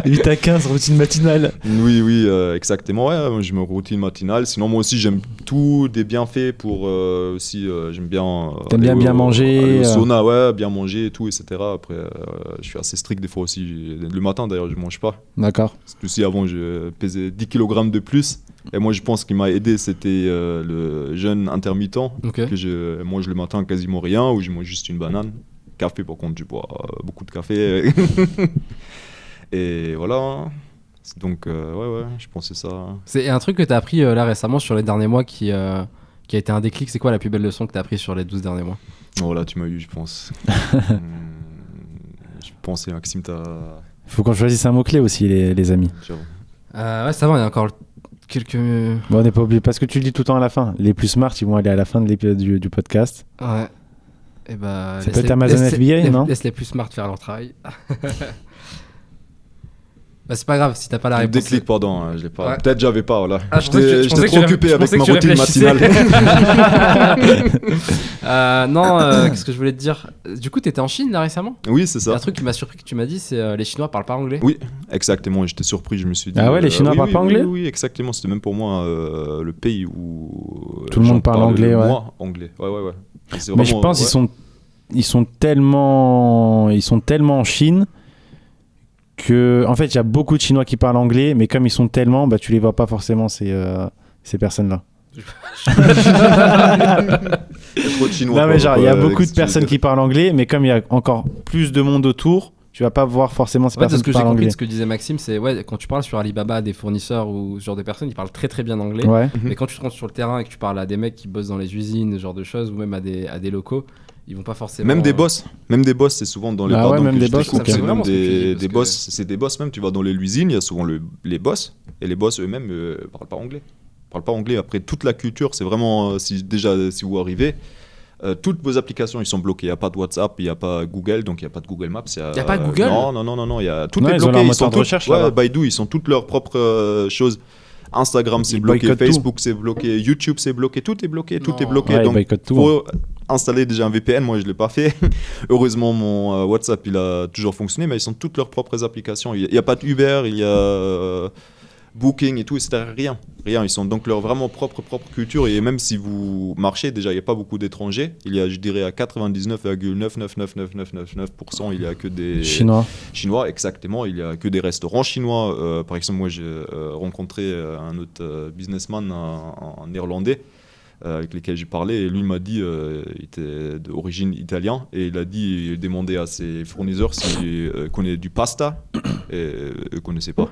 8 à 15, routine matinale. Oui, exactement. Ouais, je me routine matinale. Sinon, moi aussi, j'aime tout des bienfaits pour aussi. J'aime bien. T'aimes bien manger. Aller au sauna, ouais, bien manger et tout, etc. Après, je suis assez strict des fois aussi. Le matin, d'ailleurs, je mange pas. D'accord. Parce que aussi, avant, je pesais 10 kg de plus. Et moi, je pense qu'il m'a aidé, c'était le jeûne intermittent. Okay. Que je mange le matin quasiment rien, ou je mange juste une banane. Café, par contre, je bois beaucoup de café. Et voilà. Donc, ouais, je pense que c'est ça. C'est un truc que tu as appris là récemment sur les derniers mois qui a été un déclic. C'est quoi la plus belle leçon que tu as appris sur les 12 derniers mois? Oh là, tu m'as eu, je pense. Je pensais, Maxime, t'as. Faut qu'on choisisse un mot-clé aussi, les amis. Ouais, ça va, on a encore quelques. Bon, on n'est pas obligé, parce que tu le dis tout le temps à la fin. Les plus smart, ils vont aller à la fin de l'épisode du podcast. Ouais. Et bah, ça peut être Amazon FBA, non? Laisse les plus smart faire leur travail. Bah, c'est pas grave si t'as pas la réponse. Déclic, pardon, je l'ai pas. Ouais. Peut-être j'avais pas, voilà. J'étais trop occupé avec ma routine matinale. Qu'est-ce que je voulais te dire? Du coup, t'étais en Chine là récemment? Oui, c'est ça. Un truc qui m'a surpris que tu m'as dit, c'est les Chinois parlent pas anglais. Oui, exactement. J'étais surpris, je me suis dit. Ah ouais, les Chinois parlent pas anglais? Oui, exactement. C'était même pour moi le pays où tout le monde parle anglais, ouais. Moi, anglais. Ouais. Mais vraiment, je pense ils sont tellement en Chine. En fait, il y a beaucoup de Chinois qui parlent anglais, mais comme ils sont tellement, tu les vois pas forcément ces personnes-là. Il y a trop de Chinois. Non, mais genre, il y a beaucoup de personnes qui parlent anglais, mais comme il y a encore plus de monde autour, tu vas pas voir forcément ces personnes qui parlent anglais. De ce que disait Maxime, c'est quand tu parles sur Alibaba, des fournisseurs ou ce genre de personnes, ils parlent très très bien anglais. Ouais. Mais quand tu te rends sur le terrain et que tu parles à des mecs qui bossent dans les usines, ce genre de choses, ou même à des locaux, ils vont pas forcément. Même des boss, c'est souvent dans les bars. Ouais, même des boss. C'est vraiment des boss, c'est des boss même. Tu vas dans les usines, il y a souvent les boss, et les boss eux-mêmes parlent pas anglais. Après, toute la culture, c'est vraiment si vous arrivez, toutes vos applications ils sont bloquées. Il y a pas de WhatsApp, il y a pas Google, donc il y a pas de Google Maps. Il y a pas Google. Non, il y a tout est bloqué. Ils sont recherche. Ouais, Baidu, ils sont toutes leurs propres choses. Instagram c'est bloqué, Facebook c'est bloqué, YouTube c'est bloqué, tout est bloqué. Ouais, donc faut installer déjà un VPN, moi je l'ai pas fait. Heureusement mon WhatsApp il a toujours fonctionné, mais ils sont toutes leurs propres applications. Il y a pas de Uber, il y a Booking et tout, etc. Rien. Ils sont donc leur vraiment propre culture. Et même si vous marchez, déjà, il n'y a pas beaucoup d'étrangers. Il y a, je dirais, à 99,9999999%, il n'y a que des Chinois, exactement. Il n'y a que des restaurants chinois. Par exemple, moi, j'ai rencontré un autre businessman, un néerlandais, avec lesquels j'ai parlé. Et lui, il m'a dit, il était d'origine italienne. Et il a dit, il demandait à ses fournisseurs s'ils connaissaient du pasta. Et eux ne connaissaient pas.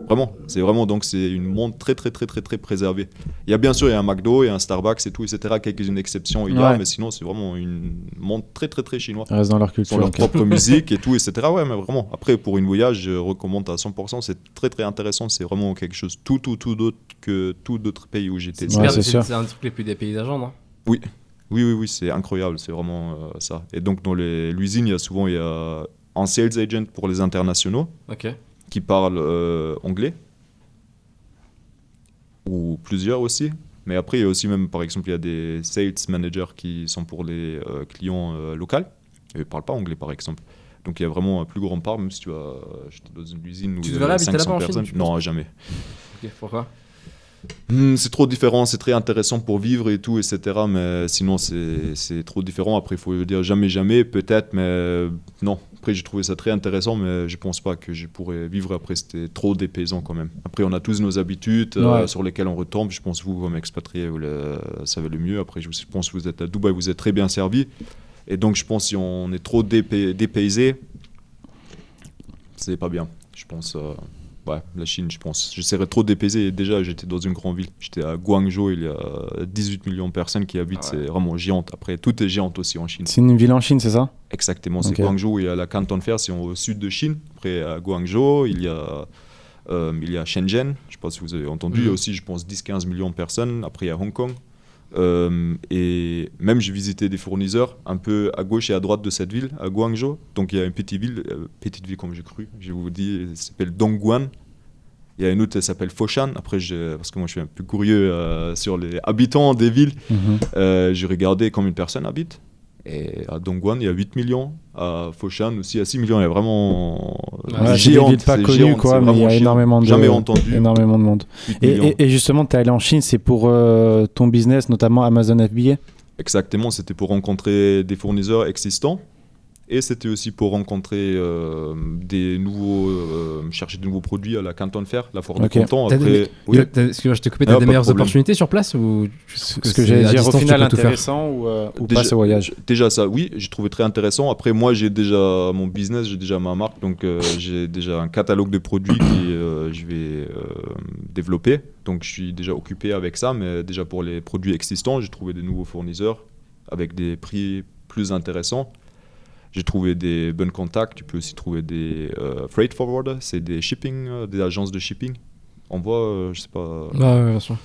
Vraiment, donc c'est une monde très préservée. Il y a bien sûr un McDo et un Starbucks et tout, etc. Quelques-unes exceptions il y a, mais sinon c'est vraiment une monde très chinois. Ça reste dans leur culture. Ils ont leur propre musique et tout, etc. Ouais, mais vraiment. Après, pour une voyage, je recommande à 100%. C'est très intéressant. C'est vraiment quelque chose tout d'autre que tout d'autres pays où j'étais. C'est un truc les plus dépaysageants, non ? Oui, c'est incroyable. C'est vraiment ça. Et donc dans l'usine, il y a un sales agent pour les internationaux. Ok. Qui parlent anglais, ou plusieurs aussi. Mais après, il y a aussi même, par exemple, il y a des sales managers qui sont pour les clients locaux. Ils ne parlent pas anglais, par exemple. Donc il y a vraiment un plus grand part, même si tu vas dans une usine où il y a 500 personnes. Non, jamais. Ok, pourquoi ? C'est trop différent, c'est très intéressant pour vivre et tout, etc. Mais sinon, c'est trop différent. Après, il faut dire jamais, peut-être, mais non. Après, j'ai trouvé ça très intéressant, mais je pense pas que je pourrais vivre après. C'était trop dépaysant quand même. Après, on a tous nos habitudes sur lesquelles on retombe. Je pense que vous, comme expatriés, vous le savez le mieux. Après, je pense que vous êtes à Dubaï, vous êtes très bien servis. Et donc, je pense que si on est trop dépaysé, c'est pas bien. Je pense... Ouais, la Chine, je pense. Je serais trop dépaysé. Déjà, j'étais dans une grande ville. J'étais à Guangzhou, il y a 18 millions de personnes qui habitent. C'est vraiment géante. Après, tout est géante aussi en Chine. C'est une ville en Chine, c'est ça ? Exactement. C'est Guangzhou, il y a la Canton Fair, c'est au sud de Chine. Après, à Guangzhou, il y a Shenzhen. Je ne sais pas si vous avez entendu. Il y a aussi, je pense, 10-15 millions de personnes. Après, il y a Hong Kong. Et même j'ai visité des fournisseurs un peu à gauche et à droite de cette ville, à Guangzhou. Donc il y a une petite ville comme j'ai cru, je vous dis, elle s'appelle Dongguan. Il y a une autre, elle s'appelle Foshan. Après, parce que moi je suis un peu curieux sur les habitants des villes, j'ai regardé combien de personnes habitent. Et à Dongguan, il y a 8 millions. À Foshan aussi, à 6 millions. Il y a vraiment... c'est des villes pas connues, quoi, mais il y a énormément de... Jamais entendu. Énormément de monde. Et justement, tu es allé en Chine, c'est pour ton business, notamment Amazon FBA ? Exactement, c'était pour rencontrer des fournisseurs existants. Et c'était aussi pour rencontrer chercher de nouveaux produits à la Canton Fair, la foire de Canton. Excuse-moi, je t'ai coupé, t'as des meilleures opportunités sur place ou ce que j'allais dire, au final intéressant ou pas ce voyage ? Déjà ça, oui, j'ai trouvé très intéressant. Après, moi, j'ai déjà mon business, j'ai déjà ma marque, donc j'ai déjà un catalogue de produits que je vais développer. Donc, je suis déjà occupé avec ça, mais déjà pour les produits existants, j'ai trouvé des nouveaux fournisseurs avec des prix plus intéressants. J'ai trouvé des bons contacts. Tu peux aussi trouver des freight forwarders, c'est des shipping, des agences de shipping. On voit, je sais pas, bien sûr.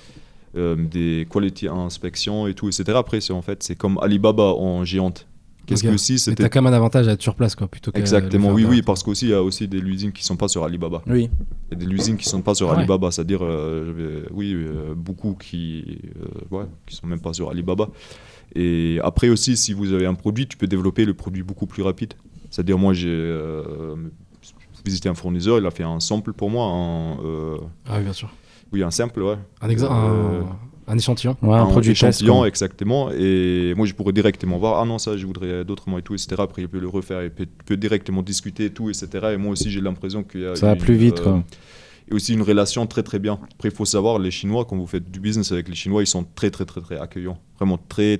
des quality inspection et tout, etc. Après, c'est comme Alibaba en géante. Qu'est-ce que aussi c'était. Mais t'as quand même un avantage à être sur place, quoi, plutôt que. Exactement, oui, parce qu'aussi il y a aussi des usines qui sont pas sur Alibaba. Oui. Il y a des usines qui sont pas sur Alibaba, c'est-à-dire, beaucoup qui sont même pas sur Alibaba. Et après aussi, si vous avez un produit, tu peux développer le produit beaucoup plus rapide. C'est-à-dire, moi, j'ai visité un fournisseur, il a fait un sample pour moi. oui, bien sûr. Oui, un sample, ouais. Un échantillon. Ouais, un produit échantillon, exactement. Et moi, je pourrais directement voir, ah non, ça, je voudrais d'autrement et tout, etc. Après, il peut le refaire, il peut directement discuter et tout, etc. Et moi aussi, j'ai l'impression qu'il y a... Ça va plus vite, quoi. Et aussi une relation très bien. Après, il faut savoir, les Chinois, quand vous faites du business avec les Chinois, ils sont très accueillants. Vraiment très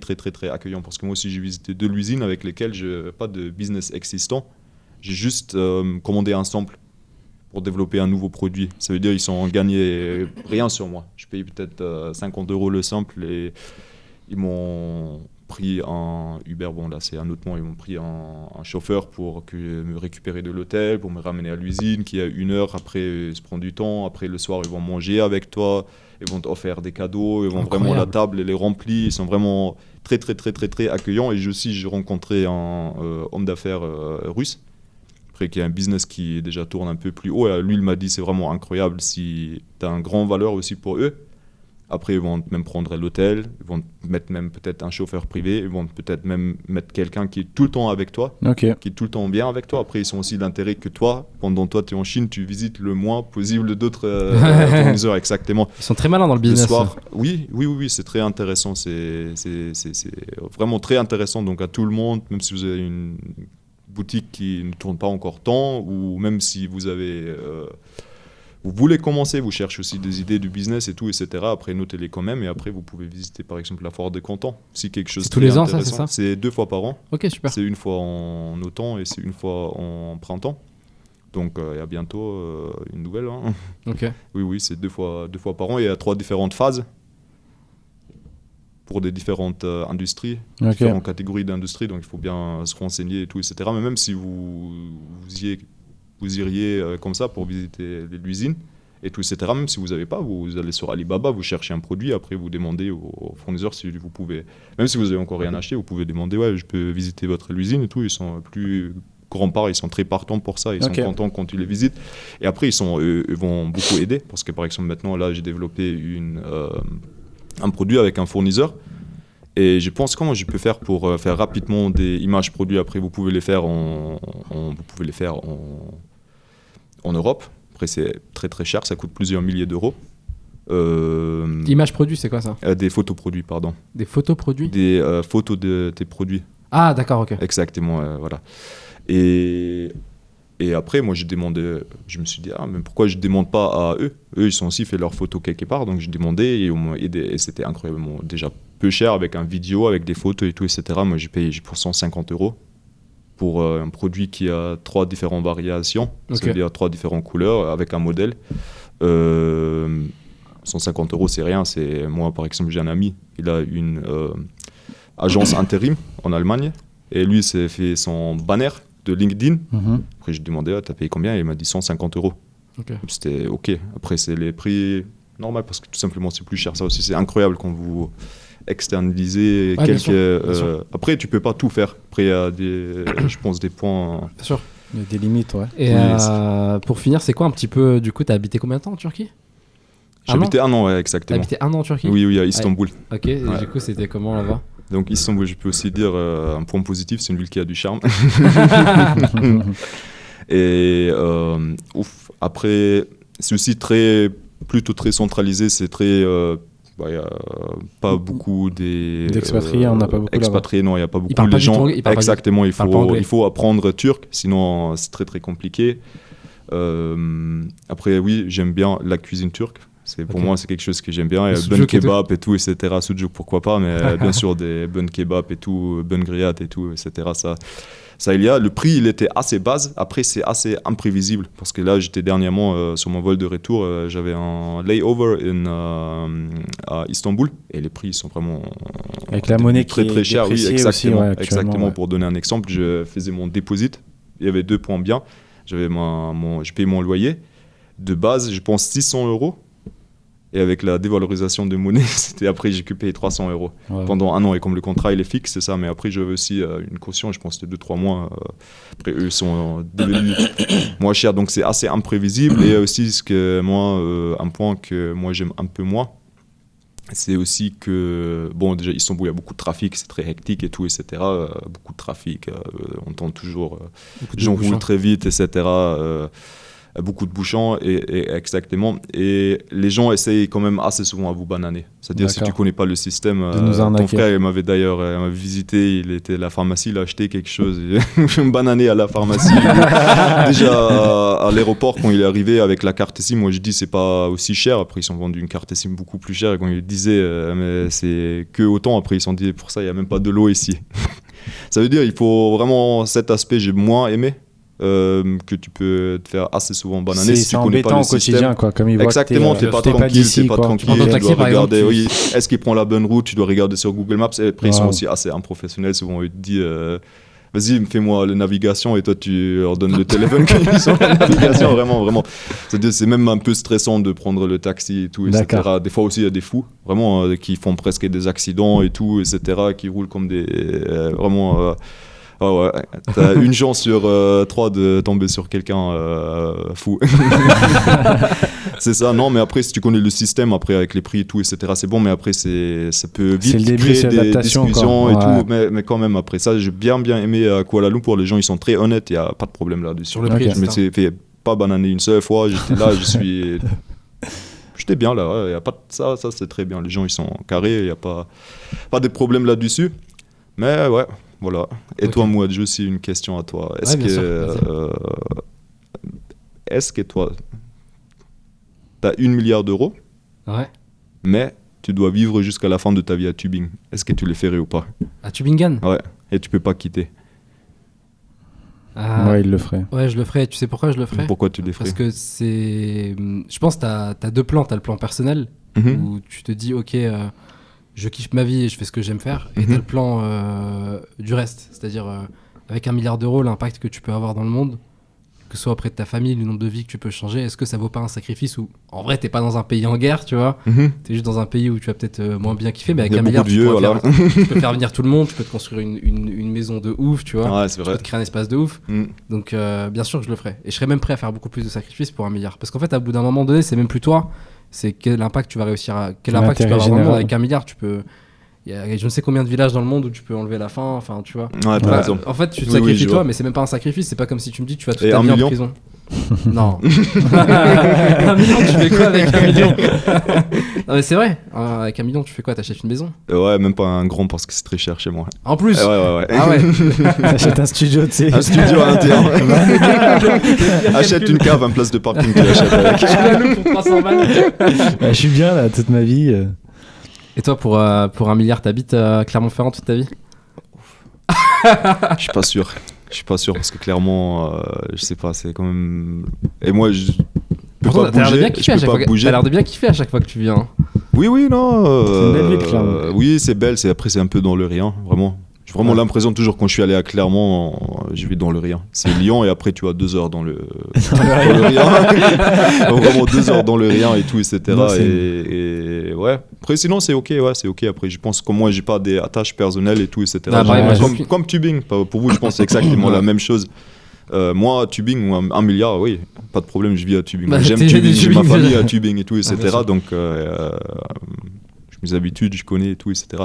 accueillants. Parce que moi aussi, j'ai visité 2 usines avec lesquelles je n'ai pas de business existant. J'ai juste commandé un sample pour développer un nouveau produit. Ça veut dire qu'ils ont gagné rien sur moi. Je paye peut-être 50 € le sample et ils m'ont pris un Uber, bon là c'est un autre nom, ils m'ont pris un chauffeur pour me récupérer de l'hôtel, pour me ramener à l'usine, qui a 1 heure, après se prend du temps, après le soir ils vont manger avec toi, ils vont t'offrir des cadeaux, ils vont vraiment, la table elle est remplie, ils sont vraiment très accueillants. Et j'ai rencontré un homme d'affaires russe, après qui a un business qui déjà tourne un peu plus haut, et lui il m'a dit c'est vraiment incroyable, si tu as une grande valeur aussi pour eux, Après, ils vont même prendre l'hôtel, ils vont mettre même peut-être un chauffeur privé, ils vont peut-être même mettre quelqu'un qui est tout le temps avec toi, Ok. qui est tout le temps bien avec toi. Après, ils sont aussi d'intérêt que toi, pendant toi, tu es en Chine, tu visites le moins possible d'autres fournisseurs, exactement. Ils sont très malins dans le business. Le soir, oui, c'est très intéressant. C'est vraiment très intéressant. Donc, à tout le monde, même si vous avez une boutique qui ne tourne pas encore tant, ou même si vous avez... vous voulez commencer, vous cherchez aussi des idées du business et tout, etc. Après, notez-les quand même. Et après, vous pouvez visiter, par exemple, la foire de Canton. Si quelque chose C'est tous les ans, ça, c'est ça ? C'est 2 fois par an. Ok, super. C'est une fois en automne et c'est une fois en printemps. Donc, il y a bientôt une nouvelle. Hein. Ok. Oui, c'est 2 fois par an. Et il y a 3 différentes phases pour des différentes industries, différentes catégories d'industries. Donc, il faut bien se renseigner et tout, etc. Mais même si vous iriez comme ça pour visiter l'usine et tout, etc. Même si vous n'avez pas, vous allez sur Alibaba, vous cherchez un produit, après vous demandez au fournisseur si vous pouvez, même si vous n'avez encore rien acheté, vous pouvez demander, ouais, je peux visiter votre usine et tout. Ils sont plus grands parts, ils sont très partants pour ça, ils sont contents quand tu les visites. Et après, ils vont beaucoup aider, parce que par exemple, maintenant, là, j'ai développé un produit avec un fournisseur. Et je pense comment je peux faire pour faire rapidement des images produits. Après, vous pouvez les faire en Europe. Après, c'est très très cher, ça coûte plusieurs milliers d'euros. Image produit, c'est quoi ça ? Des photos produits, pardon. Des photos produits ? Des photos de tes produits. Ah, d'accord, ok. Exactement, voilà. Et après, moi, je me suis dit, mais pourquoi je ne demande pas à eux ? Eux, ils ont aussi fait leurs photos quelque part, donc je demandais et ils m'ont aidé. Et c'était incroyablement déjà peu cher avec un vidéo, avec des photos et tout, etc. Moi, j'ai payé pour 150 € pour un produit qui a 3 différentes variations, c'est-à-dire 3 différentes couleurs avec un modèle. 150 €, c'est rien. Moi, par exemple, j'ai un ami, il a une agence intérim en Allemagne et lui, s'est fait son banner de LinkedIn. Après, je lui demandais, t'as payé combien ? Et il m'a dit 150 €. C'était OK. Après, c'est les prix normaux parce que tout simplement, c'est plus cher. Ça aussi, c'est incroyable quand vous externaliser quelques... Après, tu peux pas tout faire. Après, il y a je pense des points... Bien sûr. Il y a des limites, ouais. Et pour finir, c'est quoi un petit peu... Du coup, t'as habité combien de temps en Turquie ? J'ai habité 1 an, ouais, exactement. T'as habité 1 an en Turquie ? Oui, à Istanbul. Ouais. Ok, et du coup, c'était comment là-bas ? Donc, Istanbul, je peux aussi dire un point positif, c'est une ville qui a du charme. Et après, c'est aussi plutôt très centralisé, c'est très... y a pas beaucoup d'expatriés, on n'a pas beaucoup expatriés, non, il n'y a pas beaucoup. Les gens, exactement, il faut apprendre turc, sinon c'est très très compliqué. Après, oui, j'aime bien la cuisine turque. Pour moi, c'est quelque chose que j'aime bien. Il y a bun kebab et tout, etc. Sucuk, pourquoi pas, mais bien sûr, des bun kebab et tout, bun griyat et tout, etc. Ça, il y a. Le prix, il était assez base. Après, c'est assez imprévisible. Parce que là, j'étais dernièrement sur mon vol de retour. J'avais un layover à Istanbul. Et les prix sont vraiment... Avec la monnaie très, qui très est chère. Oui, exactement. Aussi, exactement. Ouais. Pour donner un exemple, je faisais mon deposit. Il y avait 2 points bien. Je payais mon loyer. De base, je pense 600 €. Et avec la dévalorisation de monnaie, après j'ai payé 300 € pendant 1 an. Et comme le contrat il est fixe, c'est ça. Mais après j'avais aussi une caution, je pense de 2-3 mois. Après eux sont devenus moins chers, donc c'est assez imprévisible. Et aussi un point que moi j'aime un peu moins, c'est aussi que déjà Istanbul, il y a beaucoup de trafic, c'est très hectique et tout, etc. Beaucoup de trafic, on entend toujours les gens roulent très vite, etc. Beaucoup de bouchons, exactement. Et les gens essayent quand même assez souvent à vous bananer. C'est-à-dire, si tu ne connais pas le système, ton frère, il m'avait d'ailleurs visité, il était à la pharmacie, il a acheté quelque chose, je me bananais à la pharmacie. Déjà, à l'aéroport, quand il est arrivé avec la carte SIM, moi je dis, c'est pas aussi cher. Après, ils ont vendu une carte SIM beaucoup plus chère. Et quand il disait, mais c'est que autant, après, ils se sont dit, pour ça, il n'y a même pas de l'eau ici. Ça veut dire, il faut vraiment cet aspect, j'ai moins aimé. Que tu peux te faire assez souvent bananer si tu connais pas le quotidien, quoi. Comme exactement, t'es pas tranquille, tu dois regarder, est-ce qu'il prend la bonne route, tu dois regarder sur Google Maps. Et après, ils sont aussi assez improfessionnels, souvent ils te disent vas-y, fais-moi la navigation, et toi tu leur donnes le téléphone quand ils sont la navigation, vraiment. C'est même un peu stressant de prendre le taxi et tout, etc. Des fois aussi, il y a des fous, vraiment, qui font presque des accidents et tout, etc., qui roulent comme des... vraiment... Ah ouais, t'as une chance sur 3 de tomber sur quelqu'un fou. C'est ça, non, mais après, si tu connais le système, après, avec les prix et tout, etc., c'est bon, mais après, ça peut C'est le vite début, créer c'est des l'adaptation, discussions quoi. et Ouais. tout, mais quand même, après ça, j'ai bien aimé à Kuala Lumpur, les gens, ils sont très honnêtes, il n'y a pas de problème là-dessus. Sur le prix, Ok. Je me etc. suis fait pas bananer une seule fois, j'étais là, J'étais bien là, ouais, y a pas de ça c'est très bien, les gens, ils sont carrés, il n'y a pas de problème là-dessus, mais ouais. Voilà. Et Ok. toi, Mouad, j'ai aussi une question à toi. Ouais, bien sûr, vas-y. Est-ce que toi, tu as 1 milliard d'euros, Ouais. mais tu dois vivre jusqu'à la fin de ta vie à Tübingen? Est-ce que tu les ferais ou pas? À Tübingen. Ouais. Et tu peux pas quitter. Ouais, il le ferait. Ouais, je le ferais. Tu sais pourquoi je le ferais? Pourquoi tu les ferais? Parce que c'est. Je pense que t'as deux plans. T'as le plan personnel, Mhm. où tu te dis, ok, je kiffe ma vie et je fais ce que j'aime faire. Et Mhm. t'as le plan du reste. C'est-à-dire, avec 1 milliard d'euros, l'impact que tu peux avoir dans le monde, que ce soit auprès de ta famille, le nombre de vies que tu peux changer, est-ce que ça vaut pas un sacrifice où, en vrai, t'es pas dans un pays en guerre, tu vois? Mhm. T'es juste dans un pays où tu vas peut-être moins bien kiffer, mais avec Il y a 1 milliard, beaucoup de vieux, voilà. tu peux faire venir tout le monde, tu peux te construire une maison de ouf, tu vois? Ouais, c'est Tu peux vrai. te créer un espace de ouf. Mhm. Donc, bien sûr que je le ferais. Et je serais même prêt à faire beaucoup plus de sacrifices pour 1 milliard. Parce qu'en fait, à bout d'un moment donné, c'est même plus toi, c'est quel impact tu vas réussir à. Quel impact tu peux L'intérêt avoir dans le monde. général. Avec 1 milliard, tu peux. Il y a je ne sais combien de villages dans le monde où tu peux enlever la faim, enfin, tu vois. Ouais, t'as Bah, raison. en fait, tu te Oui, oui, sacrifies je toi, vois. mais c'est même pas un sacrifice. C'est pas comme si tu me dis tu vas toute Et ta 1 vie en million prison. Non. 1 million, tu fais quoi avec 1 million? Non, mais c'est vrai. Avec 1 million, tu fais quoi? T'achètes une maison? Ouais, même pas un grand parce que c'est très cher chez moi. En plus. Ouais, ouais, ouais. Ah ouais. Achète un studio, tu sais. Un studio interne. Achète une cave, un place de parking, tu l'achètes avec. Kuala pour 300 balles. Je suis bien là, toute ma vie. Et toi, pour 1 milliard, t'habites à Clermont-Ferrand toute ta vie? Je suis pas sûr. Je suis pas sûr parce que clairement, je sais pas, c'est quand même. Et moi, je peux Pourtant, pas t'as l'air de bouger. bien Je kiffer à peux chaque pas fois. bouger. T'as l'air de bien kiffer à chaque fois que tu viens. Oui, oui, non. C'est une belle ville, Clermont. Oui, c'est belle. Après, c'est un peu dans le rien, vraiment. J'ai vraiment Ouais. l'impression toujours quand je suis allé à Clermont, je vis dans le rien. C'est Lyon et après tu as 2 heures dans le rien. Donc, vraiment 2 heures dans le rien et tout, etc. Non, c'est- et ouais. Après sinon c'est ok, ouais, c'est ok. Après je pense que moi j'ai pas des attaches personnelles et tout, etc. Ah, pareil, moi, Comme Tübingen. Pour vous je pense que c'est exactement Ouais. la même chose. Moi, Tübingen, 1 milliard, oui, pas de problème, je vis à Tübingen. Bah, J'aime t'es Tübingen, de j'ai ma Tübingen, famille déjà. à Tübingen et tout, etc. bien sûr. Donc, mes habitudes, je connais et tout, etc.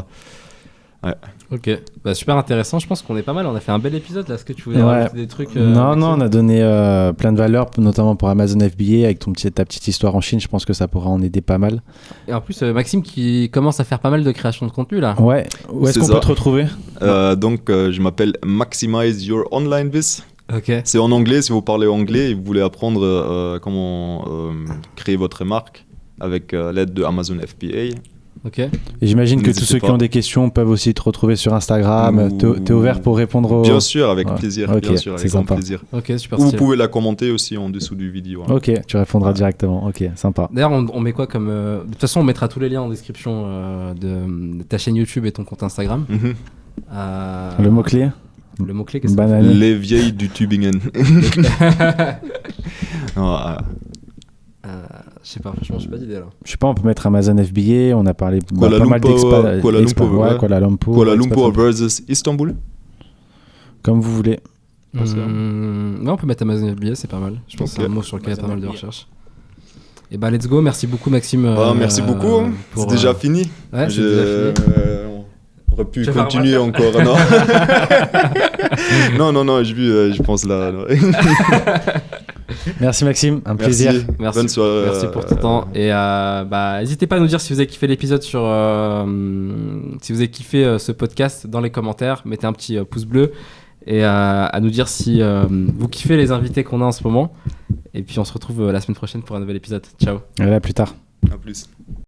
Ok, bah, super intéressant. Je pense qu'on est pas mal. On a fait un bel épisode là. Est-ce que tu voulais Ouais. rajouter des trucs Non, non, on Maxime a donné plein de valeurs, notamment pour Amazon FBA, avec ta petite histoire en Chine. Je pense que ça pourra en aider pas mal. Et en plus, Maxime qui commence à faire pas mal de création de contenu là. Ouais, où est-ce C'est qu'on ça. peut te retrouver? Donc, je m'appelle Maximize Your Online Biz. Ok. C'est en anglais, si vous parlez anglais et vous voulez apprendre comment créer votre marque avec l'aide de Amazon FBA. Ok. Et j'imagine que tous N'hésitez ceux pas. qui ont des questions peuvent aussi te retrouver sur Instagram. Ou- T'es ouvert pour répondre aux... Bien sûr, avec Ouais. plaisir. Ok, Bien sûr, c'est avec grand sympa. plaisir. Ok, super Ou vous stylé. pouvez la commenter aussi en dessous du vidéo. Hein. Ok, tu répondras directement. Ok, sympa. D'ailleurs, on met quoi comme. De toute façon, on mettra tous les liens en description de ta chaîne YouTube et ton compte Instagram. Mhm. Le mot-clé? Le mot-clé, qu'est-ce que Banane. Les vieilles du Tübingen. Ah, Je sais pas, franchement, j'ai pas d'idée là. Je sais pas, on peut mettre Amazon FBA. On a parlé Kuala pas mal Lumpur, d'expat. Kuala Lumpur, ouais, ouais. Kuala Lumpur. Kuala Lumpur expat- versus Istanbul. Comme vous voulez. Parce que- Ouais, on peut mettre Amazon FBA, c'est pas mal. Je pense que c'est Ok. un mot sur lequel il y a pas Amazon mal de FBA. recherches. Et bah, let's go. Merci beaucoup, Maxime. Merci beaucoup. hein. pour, C'est déjà fini. Ouais, c'est déjà fini. On aurait pu Tu vas faire continuer un encore. Non, je pense là. non. Merci Maxime, un plaisir. Merci. Bonne soirée. Merci pour ton temps. Et bah, n'hésitez pas à nous dire si vous avez kiffé l'épisode si vous avez kiffé ce podcast dans les commentaires. Mettez un petit pouce bleu et à nous dire si vous kiffez les invités qu'on a en ce moment. Et puis on se retrouve la semaine prochaine pour un nouvel épisode. Ciao. À plus tard. À plus.